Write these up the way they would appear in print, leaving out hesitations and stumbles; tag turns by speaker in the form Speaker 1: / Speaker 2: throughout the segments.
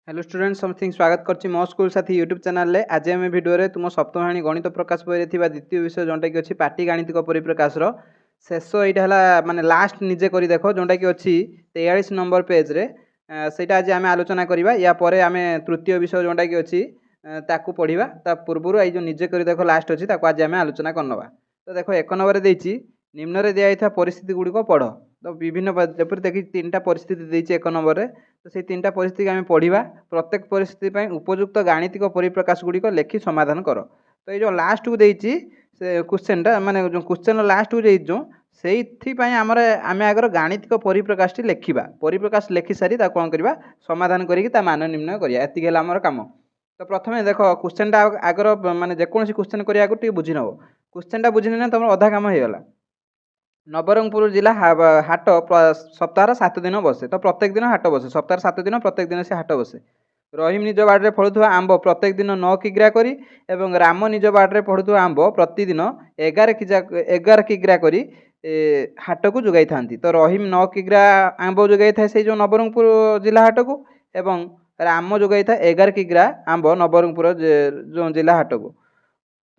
Speaker 1: Hello student something स्वागत करछि मो स्कूल साथी यूट्यूब चैनल रे। आज आम भिडियो रे तुम सप्तम श्रेणी गणित प्रकाश बही द्वितीय विषय जोटा कि अच्छी पाटिगाणितिक परिप्रकाश शेष यहाँ है माने लास्ट निजे कर देख जोटा कि अच्छी 43 नंबर पेज रे सेटा आज आम आलोचना करवा या परे आम तृतीय विषय जोटा कि अच्छी ताकू पढ़ा ता पूर्व ये जो निजे कर देख लास्ट अच्छी आज आम आलोचना करनवा। तो देख एक नंबर देती निम्न रे दिया परिस्थिति गुड़िक पढ़। तो विभिन्न जपर देखी तीन टा परिस्थिति देती एक नंबर रे। तो से तीन टा परिस्थिति आम पढ़ा प्रत्येक परिस्थिति उपयुक्त गाणितिक परिप्रकाश गुड़िक लेखि समाधान कर। तो ये जो लास्ट को देती से क्वेश्चनटा माने जो क्वेश्चन लास्ट को जो से आम आगर गाणितिक परिप्रकाश टी लेखा परिप्रकाश लेखि सारी कौन करवा समाधान करके मान निर्णय करिया एति है आमर काम। तो प्रथम देख क्वेश्चनटा आगर माने जेकोसी क्वेश्चन करा बुझी नब क्वेश्चनटा बुझी ना तुम अधा काम हो गला। नवरंगपुर जिला हाट सप्ताह 7 दिन बसे। तो प्रत्येक दिन हाट बसे सप्ताह 7 दिन प्रत्येक दिन से हाट बसे। रहीम निज बाड़े फलुवा आंब प्रत्येक दिन 9 किग्रा करी एवं राम निज बाड़े पड़ुवा आंब प्रतिदिन 11 किग्रा करी हाट को जोगाई था। तो रहीम 9 किग्रा आंब जोगाई था से जो नवरंगपुर जिला हाट को एवं राम जोगाई था 11 किग्रा आंब नवरंगपुर जो जिला हाट को।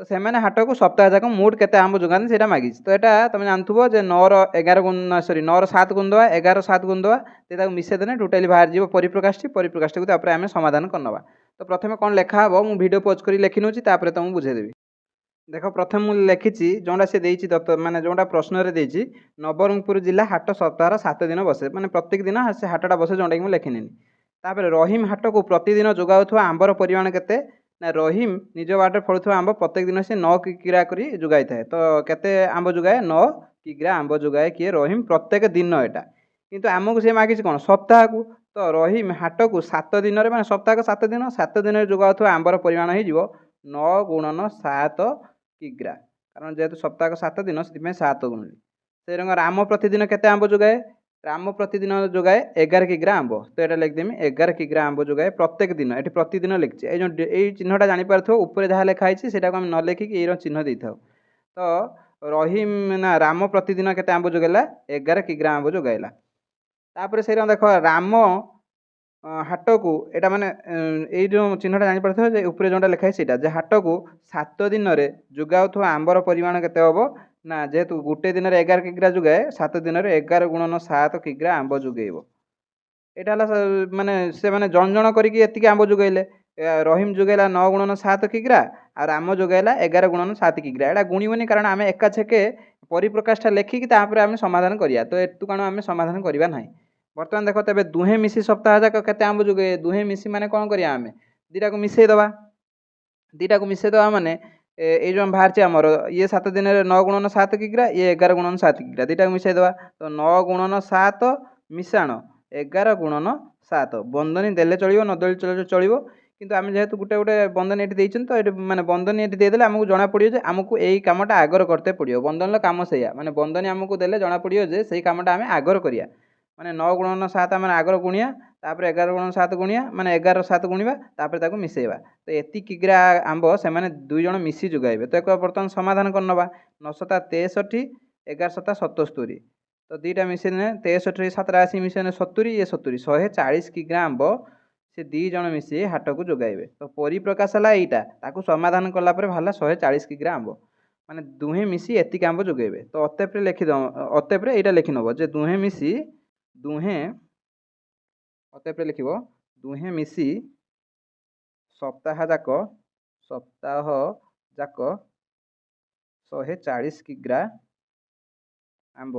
Speaker 1: तो से हाट को सप्ताह जाक मुठ के आंब जोगाती से मागिश। तो यहाँ तुम जानथुव जे 9 गुण 7 गुण दवा 11 7 गुण दवा मिसेदेने टोटाली बाहर जीव परिप्रकाश को आम समाधान करनवा। तो प्रथम कौन लिखा हे मुझे वीडियो पॉज कर लिखि नौची तुमको बुझेदेवी। देख प्रथम मुझे लिखी जोटा से दत्त माने जोटा प्रश्न देती नवरंगपुर जिला हाट सप्ताह 7 दिन बसे माने प्रत्येक दिन से हाटा बसे जोटा कि मुझे लिखिनी। तापर रहीम हाट को प्रतिदिन जोगाउथुवा आंबर परिमाण केते ना रहीम निज बाटे फलुवा आंब प्रत्येक दिन से 9 किग्रा कर जोगाई थाए। तो केते आंब जोगाए 9 किग्रा आंब जोगाए किए रहीम प्रत्येक दिन एटा किंतु आमको से मागिस कौन सप्ताह को। तो रहीम हाट को 7 दिन में सप्ताह 7 दिन जोगाउथुवा आंबर परिमाण हो 9 गुणन 7 किग्रा कारण जेहेतु सप्ताह 7 दिन से 7 गुणिले से रंग राम प्रतिदिन केते आंब जोगाए राम प्रतिदिन जोगाए 11 किग्रा आंब। तो ये लिखदेमी 11 किग्रा आंब जोगाए प्रत्येक दिन ये प्रतिदिन लिखी ये चिन्हटा जापर ऊपर जहाँ लिखाई से आम न लिखिक ये चिन्ह दे था। तो रहीम ना राम प्रतिदिन केते आंब जोगाइला 11 किग्रा आंब जोगाइला। तापर से देख राम हाट को एटा माने ये जो चिन्हटा जापर ऊपर जोटा लिखाई से हाट को 7 दिन में जोगाउथुवा आंबर परिमाण केते हम ना जेहेतु गोटे दिन 11 किग्रा जोगाए 7 दिन में 11 गुणन 7 किग्रा आंब जोगेब। यहाँ माने से माने जन जन करके आंब जोगाइले रहीम जोगाइला 9 गुणन 7 किग्रा और राम जोगाइला 11 गुणन 7 किग्रा। यहाँ गुणबनी कारण आम एका छेके परिप्रकाशटा लेखिकी आम समाधान करिया। तो एतु कारण आम समाधान करवा ना। बर्तमान देख तेज दुहे मिसी सप्ताह जाक केते आंब जोगे दुहे मिसी माने कौन करिया आम दीटा को मिसेदेवा दीटा को मिसेदेवा माने ये जो बाहर आमर ये 7 दिन में 9 गुणन 7 किग्रा ये 11 गुणन 7 किग्रा दीटा को मिसेदेवा। तो 9 गुणन 7 मिशाण 11 गुणन 7 बंधनी देले चलो नदेले चलो किंतु आम जेहेतु गोटे गोटे बंधनी ये देते तो ये माने बंधनी ये देदेले आमको जना पड़ो जे आमको यही कामटा आगर करते पड़ो बंधन काम से माने बंधनी आमको देले जना पड़ो जे से कामटा आम आगर करिया माने 9 गुणन 7 आम आगर गुणिया तापर 11 गुणन 7 गुणिया माने 11 7 गुणिबा तापर ताको मिसेइबा। तो एति किग्रा आंब से माने दुई जण मिसी जोगाइबे। तो एक बर्तमान समाधान करनबा 9 7 63 11 7 77। तो दुईटा मिसेने 63 7 80 मिसेने 70 ये 70 140 किग्रा आंब से दी जण मिसी हाट को जोगाइबे। तो परिप्रकाश है यहीटा ताको समाधान कला परे भाला 140 किग्रा आंब माने दुहे मिसी एतिक आंब जोगाइबे। तो अतेप्रे लिखिद अतेप्रे यहाँ लिखि नब जे दुहे मिसी दुहे अतेप्रे लिखिब दुहे मिसी सप्ताह जाक 140 किग्रा आंब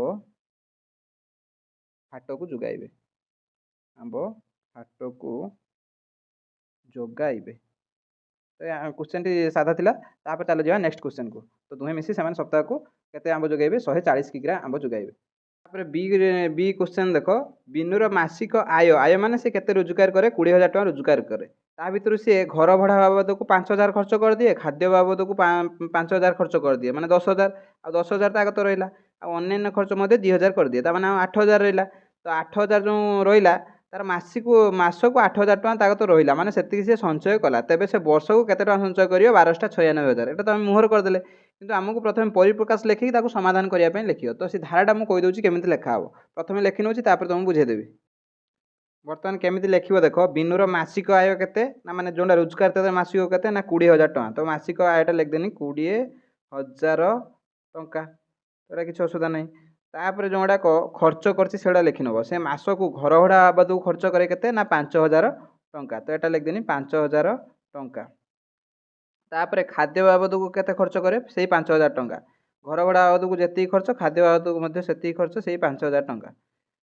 Speaker 1: हाट को जोगाइबे आंब हाट को जोगाइबे। तो क्वेश्चन टी साधा थिला। तापर चलो जा नेक्स्ट क्वेश्चन को। तो दुहे मिसी से सप्ताह को केते आंब जोगाइबे 140 किग्रा आंब जोगाइबे। तापर बी क्वेश्चन देख बिनुर मासिक आय आय माने से केते रोजगार करे 20,000 टका रोजगार करे ता भितर से घर भड़ा बाबद को 5,000 खर्च कर दिए खाद्य बाबद को 5,000 खर्च कर दिए माने 10,000 आ 10,000 ताक तो रहा अन्य खर्च 2,000 कर दिए माने 8,000 रहा। तो 8,000 जो रहा तार मासक 8,000 टका ताक तो रहा माने सेतिकी से संचय कला तेबे से वर्ष को केते टका संचय करियो 12,96,000 एटा तो हम मुहर करदेले किंतु आमको प्रथम परिप्रकाश लेखिक समाधान करने लिखियो। तो से धाराटा मुझे कहीदे केमी लिखा हे प्रथम लिखि नौची तुमको बुझेदेवी। बर्तमान केमिति लिखिबो देख बिनुर मासिक आय केते ना माने जोंडा रोजगार ते मासिक केते ना 20,000 टଙ୍କା तो मासिक आयटा लिखदेनी 20,000 टଙ୍କା एटा किछि असुविधा नहीं। तापर जोंडा खर्च करछि सेडा लिखि नबो से मासकु घर भड़ा बाबद खर्च करे केते ना 5,000 टଙ୍କା तो एटा लिखदेनी 5,000 टଙ୍କା। तापर खाद्य बाबद को केते खर्च करे सेही 5,000 टଙ୍କା घर भड़ा बाबद को जेती खर्च खाद्य बाबद को मध्य सेती खर्च सेही 5,000 टଙ୍କା।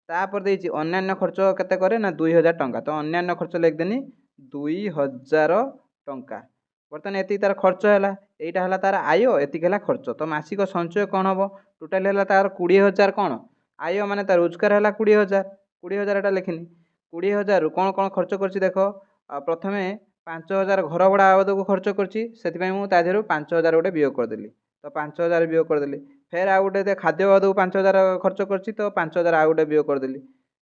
Speaker 1: तापर देछि अन्यान्य खर्च केते करे ना 2,000 टଙ୍କା तो अन्यान्य खर्च लिखदेनी 2,000 टଙ୍କା। बर्तमान एति तार खर्च हैला एटा हैला तार आय एति हैला खर्च तो मासिक संचय कोन हबो टोटल हैला तार 20,000 कोन आय माने तार रोजगार हैला 20,000 एटा लिखिनी 20,000 रु कोन कोन खर्च करछि देखो प्रथमे 5,000 घर भड़ा बाबद को खर्च करछि सेति पई मु ता देहरु 5,000 गोटे वियोग कर देली तो 5,000 वियोग कर देली फेर आ गोटे खाद्य बाबद को 5,000 खर्च करछि तो 5,000 आ गोटे वियोग कर देली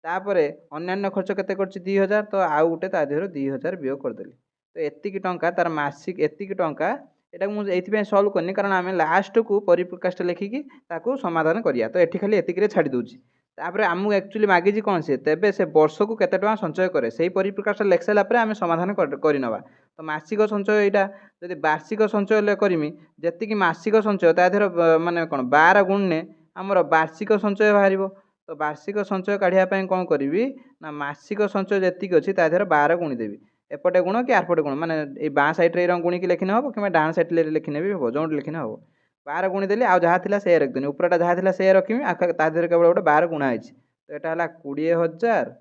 Speaker 1: तापरे अन्यान्य खर्च केते करछि 2,000 तो आ गोटे ता देहरु 2,000 वियोग कर देली तो एतिकी टଙ୍କା तार मासिक एतिकी टଙ୍କା एटा मु एथि पई सॉल्व करनी कारण आमे लास्ट को परिप्रकाष्ठ लिखिकी ताकू समाधान करिया तो एठी खाली एतिकी रे छाडी दोछि तापरे आमु एक्चुअली मागी जी कोन से तेबे से वर्ष को केते टଙ୍କା संचय करे सेही परिप्रकाष्ठ लेखसाला परे आमे समाधान करि नबा तो मासिक संचय एटा जदि वार्षिक संचय ले करिमी जेतिकी मासिक संचय ता देहर माने कोन 12 गुणने हमर वार्षिक संचय बाहरिबो तो वार्षिक संचय काढिया पई कोन करिवि ना मासिक संचय जेतिकी अछि ता देहर 12 गुणी देबी एपटे गुण कि आरपटे गुण माने ए बाँ साइड रे गुणी की लिखिने हबो कि डाण साइड रे लिखिने भी हबो जोंड लिखिने हबो 12 गुणी देली आ जहा थिला से रख देनी ऊपरटा जहा थिला से रखिमी आ ता देहर केवल गोटे 12 गुणा आइछि तो एटा हला 20,000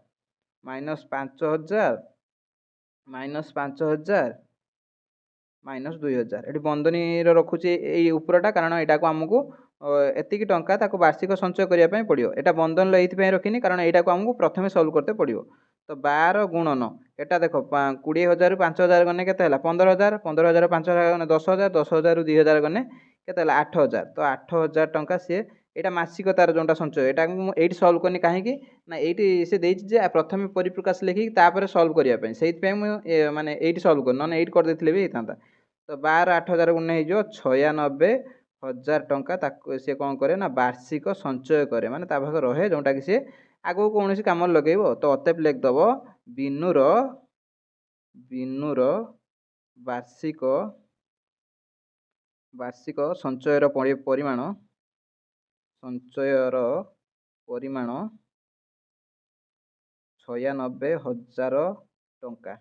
Speaker 1: माइनस 5,000 माइनस 5,000 माइनस 2,000 एटी बंदनी रो रखुची एई ऊपरटा कारण एटा को हमकु एतिकी टଙ୍କା ताको वार्षिक संचय करिया पई पड़ियो एटा बंधन ल एथि पई रखिनी कारण एटा को हमकु प्रथमे सॉल्व करते पड़ियो तो 12 गुणन एटा देखो 20,000 रु 5,000 गने केते हला 15,000 15,000 5,000 गने 10,000 10,000 रु 2,000 गने केते हला 8,000 तो 8,000 टଙ୍କା से एटा मासिक तार जोंटा संचय एटा मु एठी सॉल्व करनी काहे कि ना एठी से देछि जे प्रथमे परिप्रकाश लेखि तापर सॉल्व करिया पई सेहि पई मु माने एठी सॉल्व कर नने एठी कर देथिले भी हेतांता तो 12 8,000 गुणे हे जो 96,000 टଙ୍କା ताको से कोन करे ना वार्षिक संचय करे माने ता भाग रहे जोंटा कि से आगो कोनोसी काम लगेइबो तो अतएव लिख दबो बिनुर वार्षिक वार्षिक संचयर परिमाण 96,000 टଙ୍କା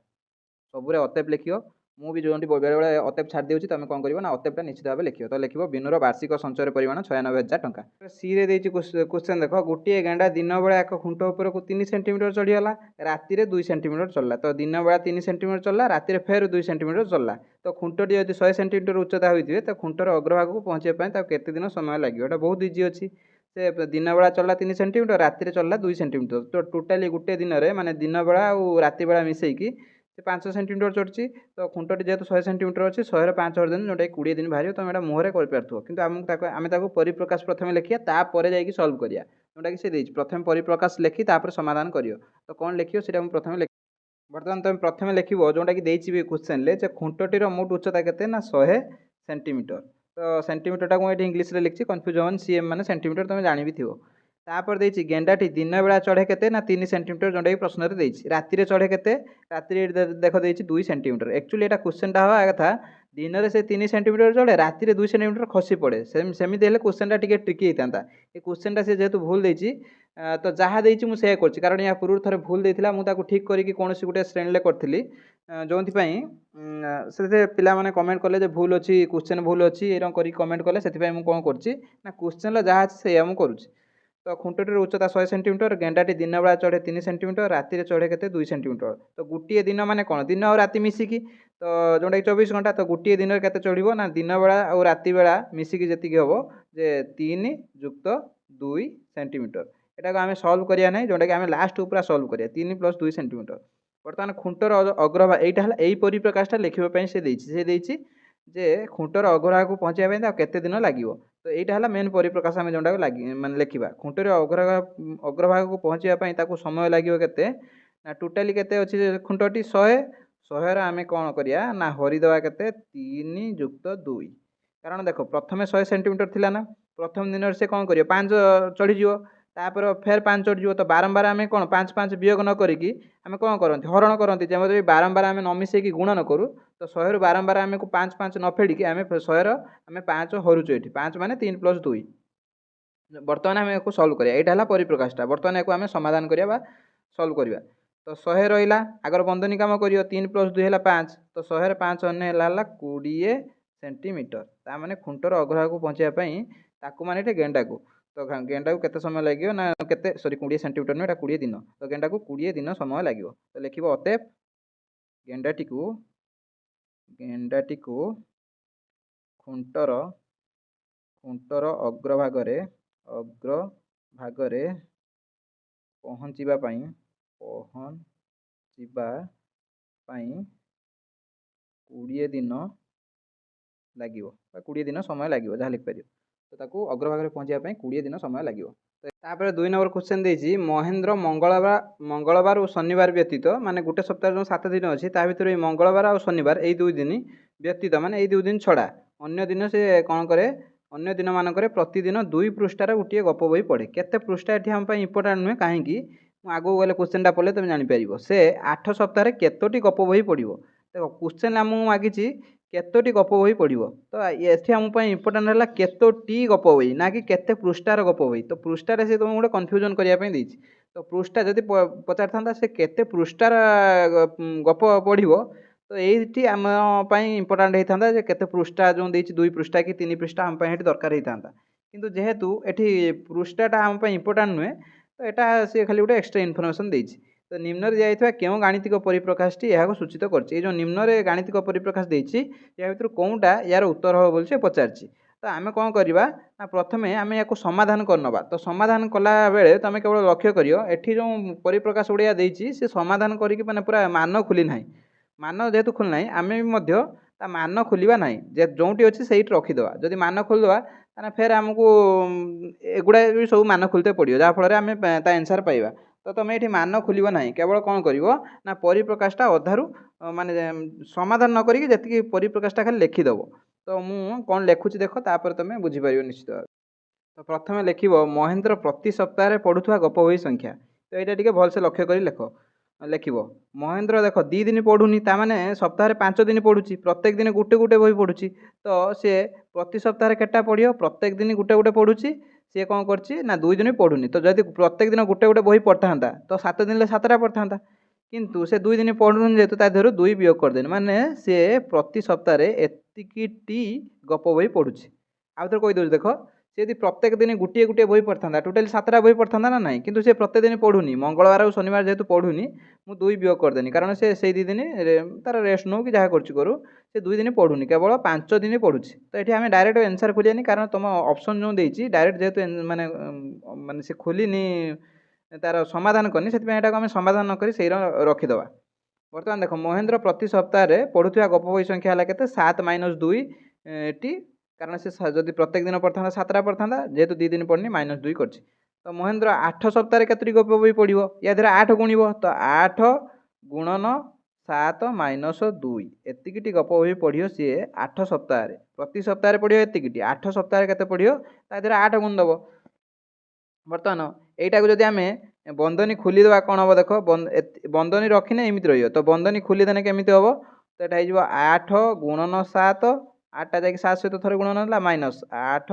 Speaker 1: सबुरे अतएव लिखियो मु भी जोंटी बेले बेले अतएव छाड़ देउची तमे कोन करिवो ना अतएवटा निश्चित भाबे लिखियो तो लिखिबो बिनुर वार्षिक संचय परिमाण 96,000 टଙ୍କା सी रे देइची क्वेश्चन देखो गोटिए गेंडा दिन बेला एक खुंट ऊपर को 3 सेंटीमीटर चढ़ी गला राति रे 2 सेंटीमीटर चलला तो दिन बेला 3 सेंटीमीटर चलला राति रे फेर 2 सेंटीमीटर चलला तो खुंटटी यदि 100 सेंटीमीटर उच्चता होइथिबे तो खुंटर अग्रभाग को पहुंचे पय ता केते दिन समय लागियो एटा बहुत इजी अछि से दिन बेला चलला 3 सेंटीमीटर राति रे चलला 2 सेंटीमीटर तो टोटली गुटे दिन रे माने दिन बेला और राति बेला मिसई की से 5 सेंटीमीटर चढ़ी तो खुंटटी जेहेतु 100 सेंटीमीटर अच्छी 100 रे 5 दिन जोटा 20 दिन बाहर तो एटा मुहरे कर पारथो किंतु आमे ताको परिप्रकाश प्रथमे लिखिया तापर जाई सॉल्व करिया जोटा कि से देछि प्रथमे परिप्रकाश लिखि तापर समाधान करियो तो कोन लिखियो सेटा हम प्रथमे लिख वर्तमान तुम प्रथमे लिखिबो जोटा कि देछि भी क्वेश्चन ले जे खुंटटी रो मोट उच्चता केते ना 100 सेंटीमीटर तो सेंटीमीटर टा को एठी इंग्लिश रे लिखछि कंफ्यूजन सीएम माने सेंटीमीटर तुम जानि भी थिबो तापर देछि गेंडाटी दिन बेला चढ़े केते ना 3 सेंटीमीटर जोटा कि प्रश्न रे देछि राति रे चढ़े केते राति रे देखो देछि 2 सेंटीमीटर एक्चुअली एटा क्वेश्चन टा हवा कथा दिन रे से 3 सेंटीमीटर चढ़े राति रे 2 सेंटीमीटर खसी पड़े सेमिति हेले क्वेश्चन टा टिके ट्रिकी हेतांता ए क्वेश्चन टा से जेहेतु भूल देछि तो जहाँ देछि मु से करछि कारण या पूर्व थरे भूल देथिला मु ताको ठीक करिकि कोनोसी गुटे श्रेणी ले करथिली जोंथि पई से पिला माने कमेंट कले जे भूल अछि क्वेश्चन भूल अछि एरम करि कमेंट कले सेति पई मु कोन करछि ना क्वेश्चन ल जहाँ अछि से मु करूछि तो खुंटटीर उच्चता 100 सेंटीमीटर गेंडाटी दिन बेला चढ़े 3 सेंटीमीटर राति रे चढ़े केते 2 सेंटीमीटर तो गुटिए दिन माने कोन दिन और राति मिसिकी तो जोंडा 24 घंटा तो गुटिए दिन रे केते चढ़िबो ना दिन बेला और राति बेला मिसिकी जेतिकी हबो जे 3 + 2 सेंटीमीटर एटा को हमें सॉल्व करिया नै जोंडा कि हमें लास्ट ऊपर सॉल्व करिया 3 + 2 सेंटीमीटर वर्तमान खुंटर अग्रभाग एटा हला एई परिप्रकाशटा लिखिबा पई से देछि जे खुंटर अग्रभाग को पहुंचिया पई ता केते दिन लागिवो तो एटा हला मेन परिप्रकाश हमें जोंडा को लागि माने लिखिबा खुंटर अग्रभाग को पहुंचिया पई ताको समय लागिवो केते ना टोटली केते अछि खुंटटी 100 100 रे हमें कोन करिया ना हरि दवा केते 3 + 2 कारण देखो प्रथमे 100 सेंटीमीटर थिला ना प्रथम दिन से कोन करियो 5 चढ़ी जिवो तापर फेर 5 जोड़िଯିବ तो बारंबार आम कौन 5 5 वियोग न करिकी आम कौन करती हरण करती जब बारंबार आम न मिसेकी गुण न करूँ तो 100 रु बारंबार आम को 5 5 न फेड़िकी आम 100 आम 5 हरुचु ये 5 माने 3 + 2 बर्तमान आम या सल्व करिया यहाँ है परिप्रकाशटा बर्तमान या आम समाधान करिया सल्व करिया तो 100 रहा आगर बंधनी काम कर 3 + 2 है 5 तो 100 5 अन्य है 20 सेंटीमीटर ताने खुंटर अग्रहा को पहुँचापी ताकू माने गेंडा को तो गेंडा को केते समय लगे ना केते सॉरी 20 सेंटीमीटर नुह 20 दिन तो गेंडा को 20 दिन समय लगे तो लिख अतएव गेंडाटी को खुंटर अग्रभागरे पहुँचवा 20 दिन लगे 20 दिन समय लगे जहाँ लिखिपर तो ताकू अग्रभाग पहुँचापी 20 दिन समय लगे तापर 2 नंबर क्वेश्चन देती महेंद्र मंगलवार और शनिवार व्यतीत माने गोटे सप्ताह जो 7 दिन अच्छी भर मंगलवार और शनिवार यही 2 दिन व्यतीत माने यही 2 दिन छड़ा अन्य दिन से कौन करे अन्य दिन मानक प्रतिदिन 2 पृष्ठार गोटे गप बही पढ़े केते पृष्ठा ये आम इंपोर्टाट नुहे कहीं आगू गले क्वेश्चनटा पढ़ले तुम जापर से 8 सप्ताह केतोटी गप बही पढ़ो देखो क्वेश्चन आमको मागिची केतोटी गप बही पढ़ो तो ये आम इंपोर्टाट है केतोटी गप बही ना कि केते पृष्ठार गप बही तो पृष्ठार से तुम गोटे कन्फ्यूजन करने तो पृष्ठा जदि पचार था से केते पृष्ठार गप पढ़ो तो ये आम इंपोर्टाट होता है केते पृष्ठा जो देती 2 पृष्ठा कि 3 पृष्ठा आम दरकार होता किंतु जेहेतु ये पृष्ठाटा आम इंपोर्टाट नुहे तो यहाँ सी खाली गोटे एक्सट्रा इनफर्मेशन देती तो निम्न दिखाई क्यों गाणितिक परिप्रकाशटी यह सूचित कर निम्न गाणितिक परिप्रकाश देती या भर कौटा यार उत्तर हम बोली पचार तो आम कौन करवा ना प्रथमे आम या समाधान करनवा तो समाधान कला बेले तुम केवल लक्ष्य कर जो परिप्रकाश गुड़िया देती से समाधान करके मैंने पूरा मान खुली ना मान जेहेतु खुलना आम भी मान खोलिया ना जोटी अच्छी से रखीदे जदि मान खोलदे ताना फिर आमको एगुड़ा भी सब मान खोलते पड़ो जहाँफल आम आंसर पाइबा तो तुम ये मान खोल ना केवल कौन कर ना परिप्रकाशटा अधारू माने समाधान न करी जी परिप्रकाशटा खाली लिखिदेव तो मु कौन लिखुची देख तापर तुम बुझीपर निश्चित भाव तो प्रथम लिख महेंद्र प्रति सप्ताह पढ़ुवा गप बही संख्या तो यहाँ टे भलसे लक्ष्य कर लिख महेंद्र देख 2 दिन पढ़ुनी ताने सप्ताह 5 दिन पढ़ुची प्रत्येक दिन गोटे गोटे बही पढ़ुची तो सी प्रति सप्ताह केटा पढ़ो प्रत्येक दिन गोटे गोटे पढ़ुची सी कौन कर ना 2 दिन पढ़ुनी तो जब प्रत्येक दिन गोटे गोटे बही पढ़ता तो 7 दिन 7टा पढ़ता किंतु से 2 दिन पढ़ुनी जेहेतु ता देहर 2 वियोग करदेनि माने सी प्रति सप्ताह एतिकी गप बही पढ़ुची आउ थे कहीदे देख सी यदि प्रत्येक दिन गोटे गोटे बही पढ़ता टोटाली 7टा बही पढ़ता ना ना किंतु से प्रत्येक दिन पढ़ुनी मंगलवार और शनिवार जेहेतु पढ़ुनी मु 2 वियोग करदेनि कारण से 2 दिन तार रेस्ट नौ कि जहाँ करूँ से 2 दिन पढ़ुनी केवल 5 दिन पढ़ुची तो ये आम डायरेक्ट आंसर खोलियानी कारण तुम ऑप्शन जो देती डायरेक्ट जेहेतु माने माने से खोलिनी तार समाधान करनी से आम समाधान नक से रखीदे बर्तमान देख महेंद्र प्रति सप्ताह पढ़ुवा गप बही संख्या है के 7 - 2 टी कारण से जदि प्रत्येक दिन पढ़ता 7टा पढ़ता जेहेतु 2 दिन पढ़नी -2 कर तो महेंद्र 8 सप्ताह केतोटी गप बही पढ़ो या धीरे 8 गुणिब तो 8 गुणन 7 - 2 एतिकी गप बही पढ़ो सी 8 सप्ताह प्रति सप्ताह पढ़ो एतिकी 8 सप्ताह के पढ़ो ता 8 गुण दब बर्तमान यहीटा को जब आम बंधनी खोलीदे कौन हम देख बंधनी रखिने एमती रही तो बंधनी खोलीदेने केमी हम तो यहाँ 8 गुणन 7 8टा जा 7 सहित थोड़े गुणन है -8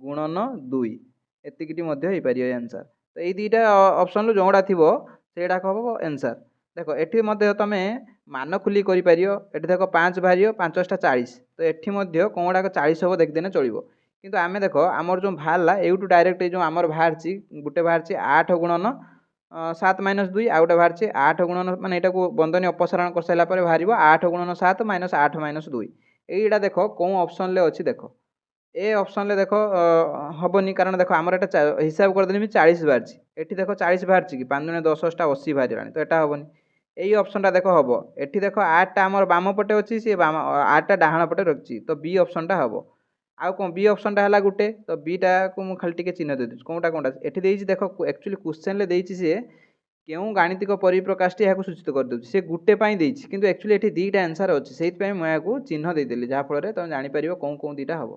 Speaker 1: गुणन 2 एतिकी आंसर तो ये 2टा ऑप्शन जोड़ा थी से हम आंसर देख ये तुम मान खुली कर देख 5 बाहर 5 40 तो ये कौन गुड़ाक 40 हम देखदेने चलो किंतु आम देख आमर जो बाहर यूटू डायरेक्ट जो आमर बाहर गोटे बाहर 8 गुणन 7 - 2 आ गए बाहर 8 गुणन माने यहाँ को बंधनी अपसारण कर सारा बाहर 8 गुणन 7 -8 - 2 यहीटा देख कौन ऑप्शन अच्छी देख ए ऑप्शन देख हेनी कारण देख आमर एटा हिसाब करदेनि 40 बाहर ये देख 40 बाहर कि 5 × 10 = 80 बाहर तो यहाँ हेनी यही ऑप्शनटा देख हम ये देख 8टा आमर बाम पटे अच्छी सी 8टा डाहाण पटे रखी तो बी ऑप्शनटा हम आउ कौन बी ऑप्शनटा है गोटे तो बीटा को मुझे खाली टे चिन्ह दे कौटा कौटा ये देख एक्चुअली क्वेश्चन देती सी क्यों गाणितिक परिप्रकाशटी यहाँ सूचित करदे से गोटे किंतु एक्चुअली ये 2टा आंसर अच्छे से मुझे चिन्ह देदेली जहाँफल तुम जापर कौन कौन 2टा हम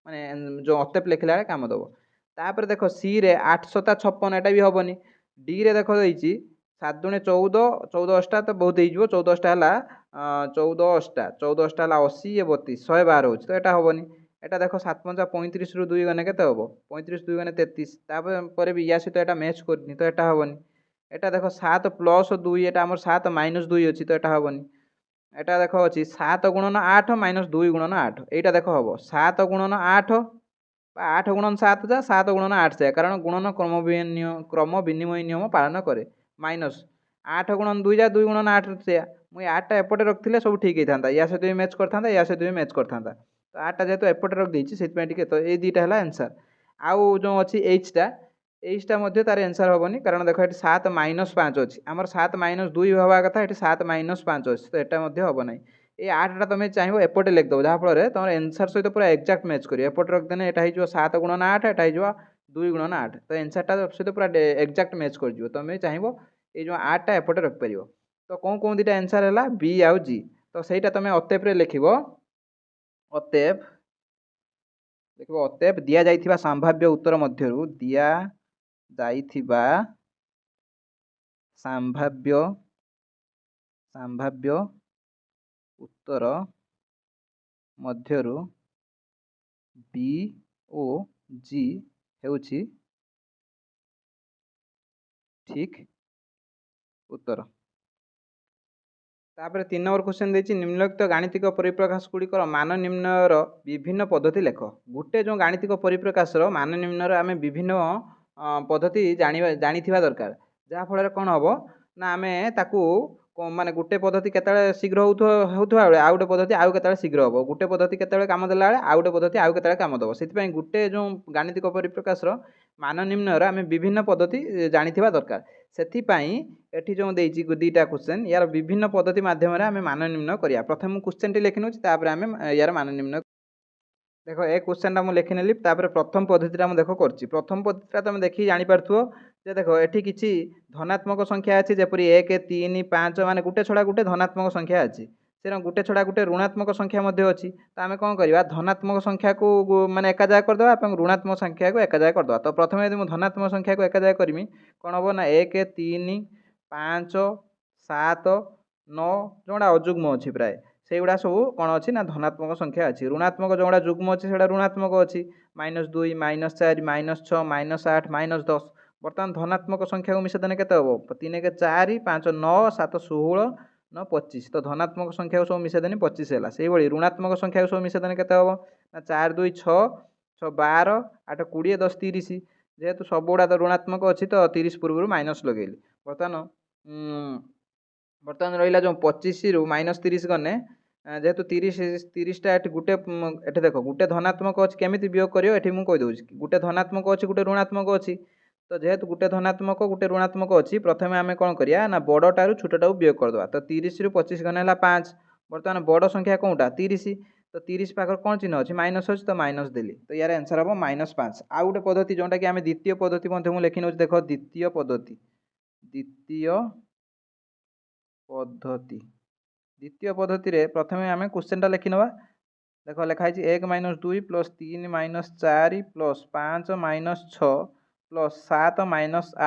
Speaker 1: माने जो अतेप लिखला काम दब तापर देख सी रे 8 7 56 एटा भी हेनी डी रे देख देती 7 दूने 14 14 अष्टा तो बहुत हो 14 अष्टा है 14 अष्टा 14 अष्टा है 80 ये 32 112 हो तो यहाँ हेनी এটা দেখো 7 ৫ 35 রু 2 গনে কেতে হবো 35 2 গনে 33 তারপরে भी या সହିତ এটা ম্যাচ করনি তো এটা হবনি এটা দেখো 7 প্লস 2 এটা আমার 7 মাইনাস 2 ଅଛି তো এটা হবনি এটা দেখো ଅଛି 7 গুণন 8 মাইনাস 2 গুণন 8 এইটা দেখো হবো 7 গুণন 8 বা 8 গুণন 7 যা 7 গুণন 8 যা কারণ গুণন ক্রম বিনিময় নিয়ম পালন করে মাইনাস 8 গুণन 2 যা 2 গুণन 8 যা মুই 8টা এপটে রখিলে सब ठीक ହେଇଥାନ୍ତା या सहित भी मैच करथांता या सहित भी मैच करथांता तो 8टा जेहेतु एपटे रख देछि सेति टिके तो ए दुईटा है आंसर आउ जो अच्छी एचटा मध्य तार आंसर हेनी कारण देख ये 7 माइनस 5 अच्छी आमर 7 माइनस 2 हवा कथा ये 7 माइनस 5 अच्छी तो यहाँ हम ना ये 8टा तुम चाहिए एपटे लिखिदेव जहाँफल तुम आंसर सहित पूरा एक्जाक्ट मैच कर एपटे रखदेने यहाँ हो 7 गुणन 8 यहाँ हो 2 गुणन 8 तो आंसरटा सहित पूरा एक्जाक्ट मैच कर तुम चाहिए ये जो 8टा एपटे रखिपर तो कौन कौन दुटा आंसर है बी आउ जी तो सहीटा तुम अतेप लिख अतेप देख अतेप दि जा संभाव्य उत्तर मध्य दि जाइथिबा संभाव्य संभाव्य उत्तर मध्यरु बी ओ जी हेउछि ठीक उत्तर तापर 3 नंबर क्वेश्चन देछि निम्नलिखित गाणितिक परिप्रकाश गुड़िकर मान निर्णयर विभिन्न पद्धति लेख गोटे जो गाणितिक परिप्रकाशर मान निर्णयर आम विभिन्न पद्धति जानिथिबा दरकार जहाँफल कौन हम ना आम ताकू माने गोटे पद्धति केतले शीघ्र होउथवा बेले आ गोटे पद्धति आउ केतले शीघ्र हम गोटे पद्धति केतले काम देला बेले आ गोटे पद्धति आउ केतले काम देव सेति गोटे जो गाणितिक परिप्रकाशर मान निर्णयर आम विभिन्न पद्धति जानिथिबा दरकार सेथिपाई एठी जो देइछि दुईटा क्वेश्चन यार विभिन्न पद्धति माध्यम आम मान निर्णय करिया प्रथम क्वेश्चन टी लिखि नउछि तापर आम यार मान निर्णय देख ए क्वेश्चनटा मुझे लिखिनेली प्रथम पद्धतिटा मुझे देख कर प्रथम पद्धतिटा तुम देखिए जानीपार जे देख एठी किछि धनात्मक संख्या अच्छी जपरी 1 3 5 माने गुटे छड़ा गुटे धनात्मक संख्या अच्छी से गुटे छड़ा गुटे ऋणात्मक संख्या अच्छी तो आम कौन करवा धनात्मक संख्या को माने एकाजा करदे ऋणात्मक संख्या को एकाजा करदे तो प्रथम यदि मुझे धनात्मक संख्या को एकाजा करमी कौन हम ना 1 3 5 7 9 जोड़ा अजुग्म अच्छी प्राय से गुड़ा सब कौन अच्छी ना धनात्मक संख्या अच्छी ऋणात्मक जोड़ा जुग्म अच्छी से ऋणात्मक अच्छी -2 -4 -6 -8 -10 बर्तमान धनात्मक संख्या को मिसेदेने के 3 1 4 5 9 7 16 9 25 तो धनात्मक संख्या को सब मिसेदेने 25 है से ऋणात्मक संख्या को सब मिसेदेने के 4 2 6 6 12 8 20 10 30 जेहेतु सब गुड़ा तो ऋणात्मक अच्छी तो 30 पूर्व माइनस लगेली बर्तमान बर्तमान रहा जो 25 रु -30 गने जेहेतु 30टा ये गोटे ये देख गोटे धनात्मक अच्छी केमी वियोग कर मुझे कहीदे गोटे धनात्मक अच्छी गोटे ऋणात्मक अच्छी तो जेहेतु गोटे धनात्मक गोटे ऋणात्मक अच्छी प्रथम आम कौन करिया ना बड़टा छोटा वियोग करदे तो 30 रु 25 गने 5 बर्तमान बड़ संख्या कौटा 30 तो 30 पाखर कौन चिन्ह अच्छी माइनस अच्छी तो माइनस देली तो यार आंसर हम -5 आउ गोटे पद्धति जोटा कि आम द्वितीय पद्धति मुझे लिखि नौ देख द्वितीय पद्धति द्वितीय पद्धति रे प्रथम आम क्वेश्चनटा लिखि नवा देख लिखाई 1 - 2 + 3 - 4 + 5 - 6 + 7 -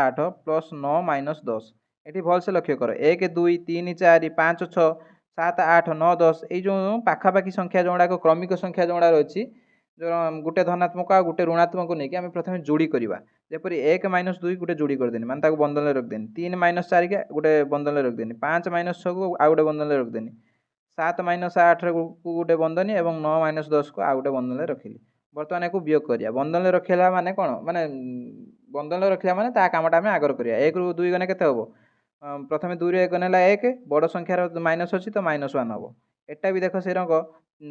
Speaker 1: 8 + 9 - 10 ये भल से लक्ष्य कर 1 2 3 4 5 6 7 8 9 10 ये जो पाखापाखी संख्या जोड़ाक क्रमिक संख्या जोड़ा अच्छी जो गोटे धनात्मक आ गोटे ऋणात्मक को लेकिन आम प्रथम जोड़ी करवा जपरी 1 - 2 गोटे जोड़ी करदेनी माने बंधन में रखदेनी 3 - 4 के गोटे बंधन में रखदेनी 5 - 6 को आउ गोटे बंधन में रखदेनी 7 - 8 को गोटे बंधनी और 9 - 10 को आउ गोटे बंधन में रखिली बर्तमान या वियोग करिया बंधन में रखला माने कौन माने बंधन में रखला माने ता कामटा आम आगर करिया 1 रु 2 गने केते हबो प्रथम 2 रु 1 गने 1 बड़ संख्यार माइनस अच्छी तो -1 हम एटा भी देख से रंग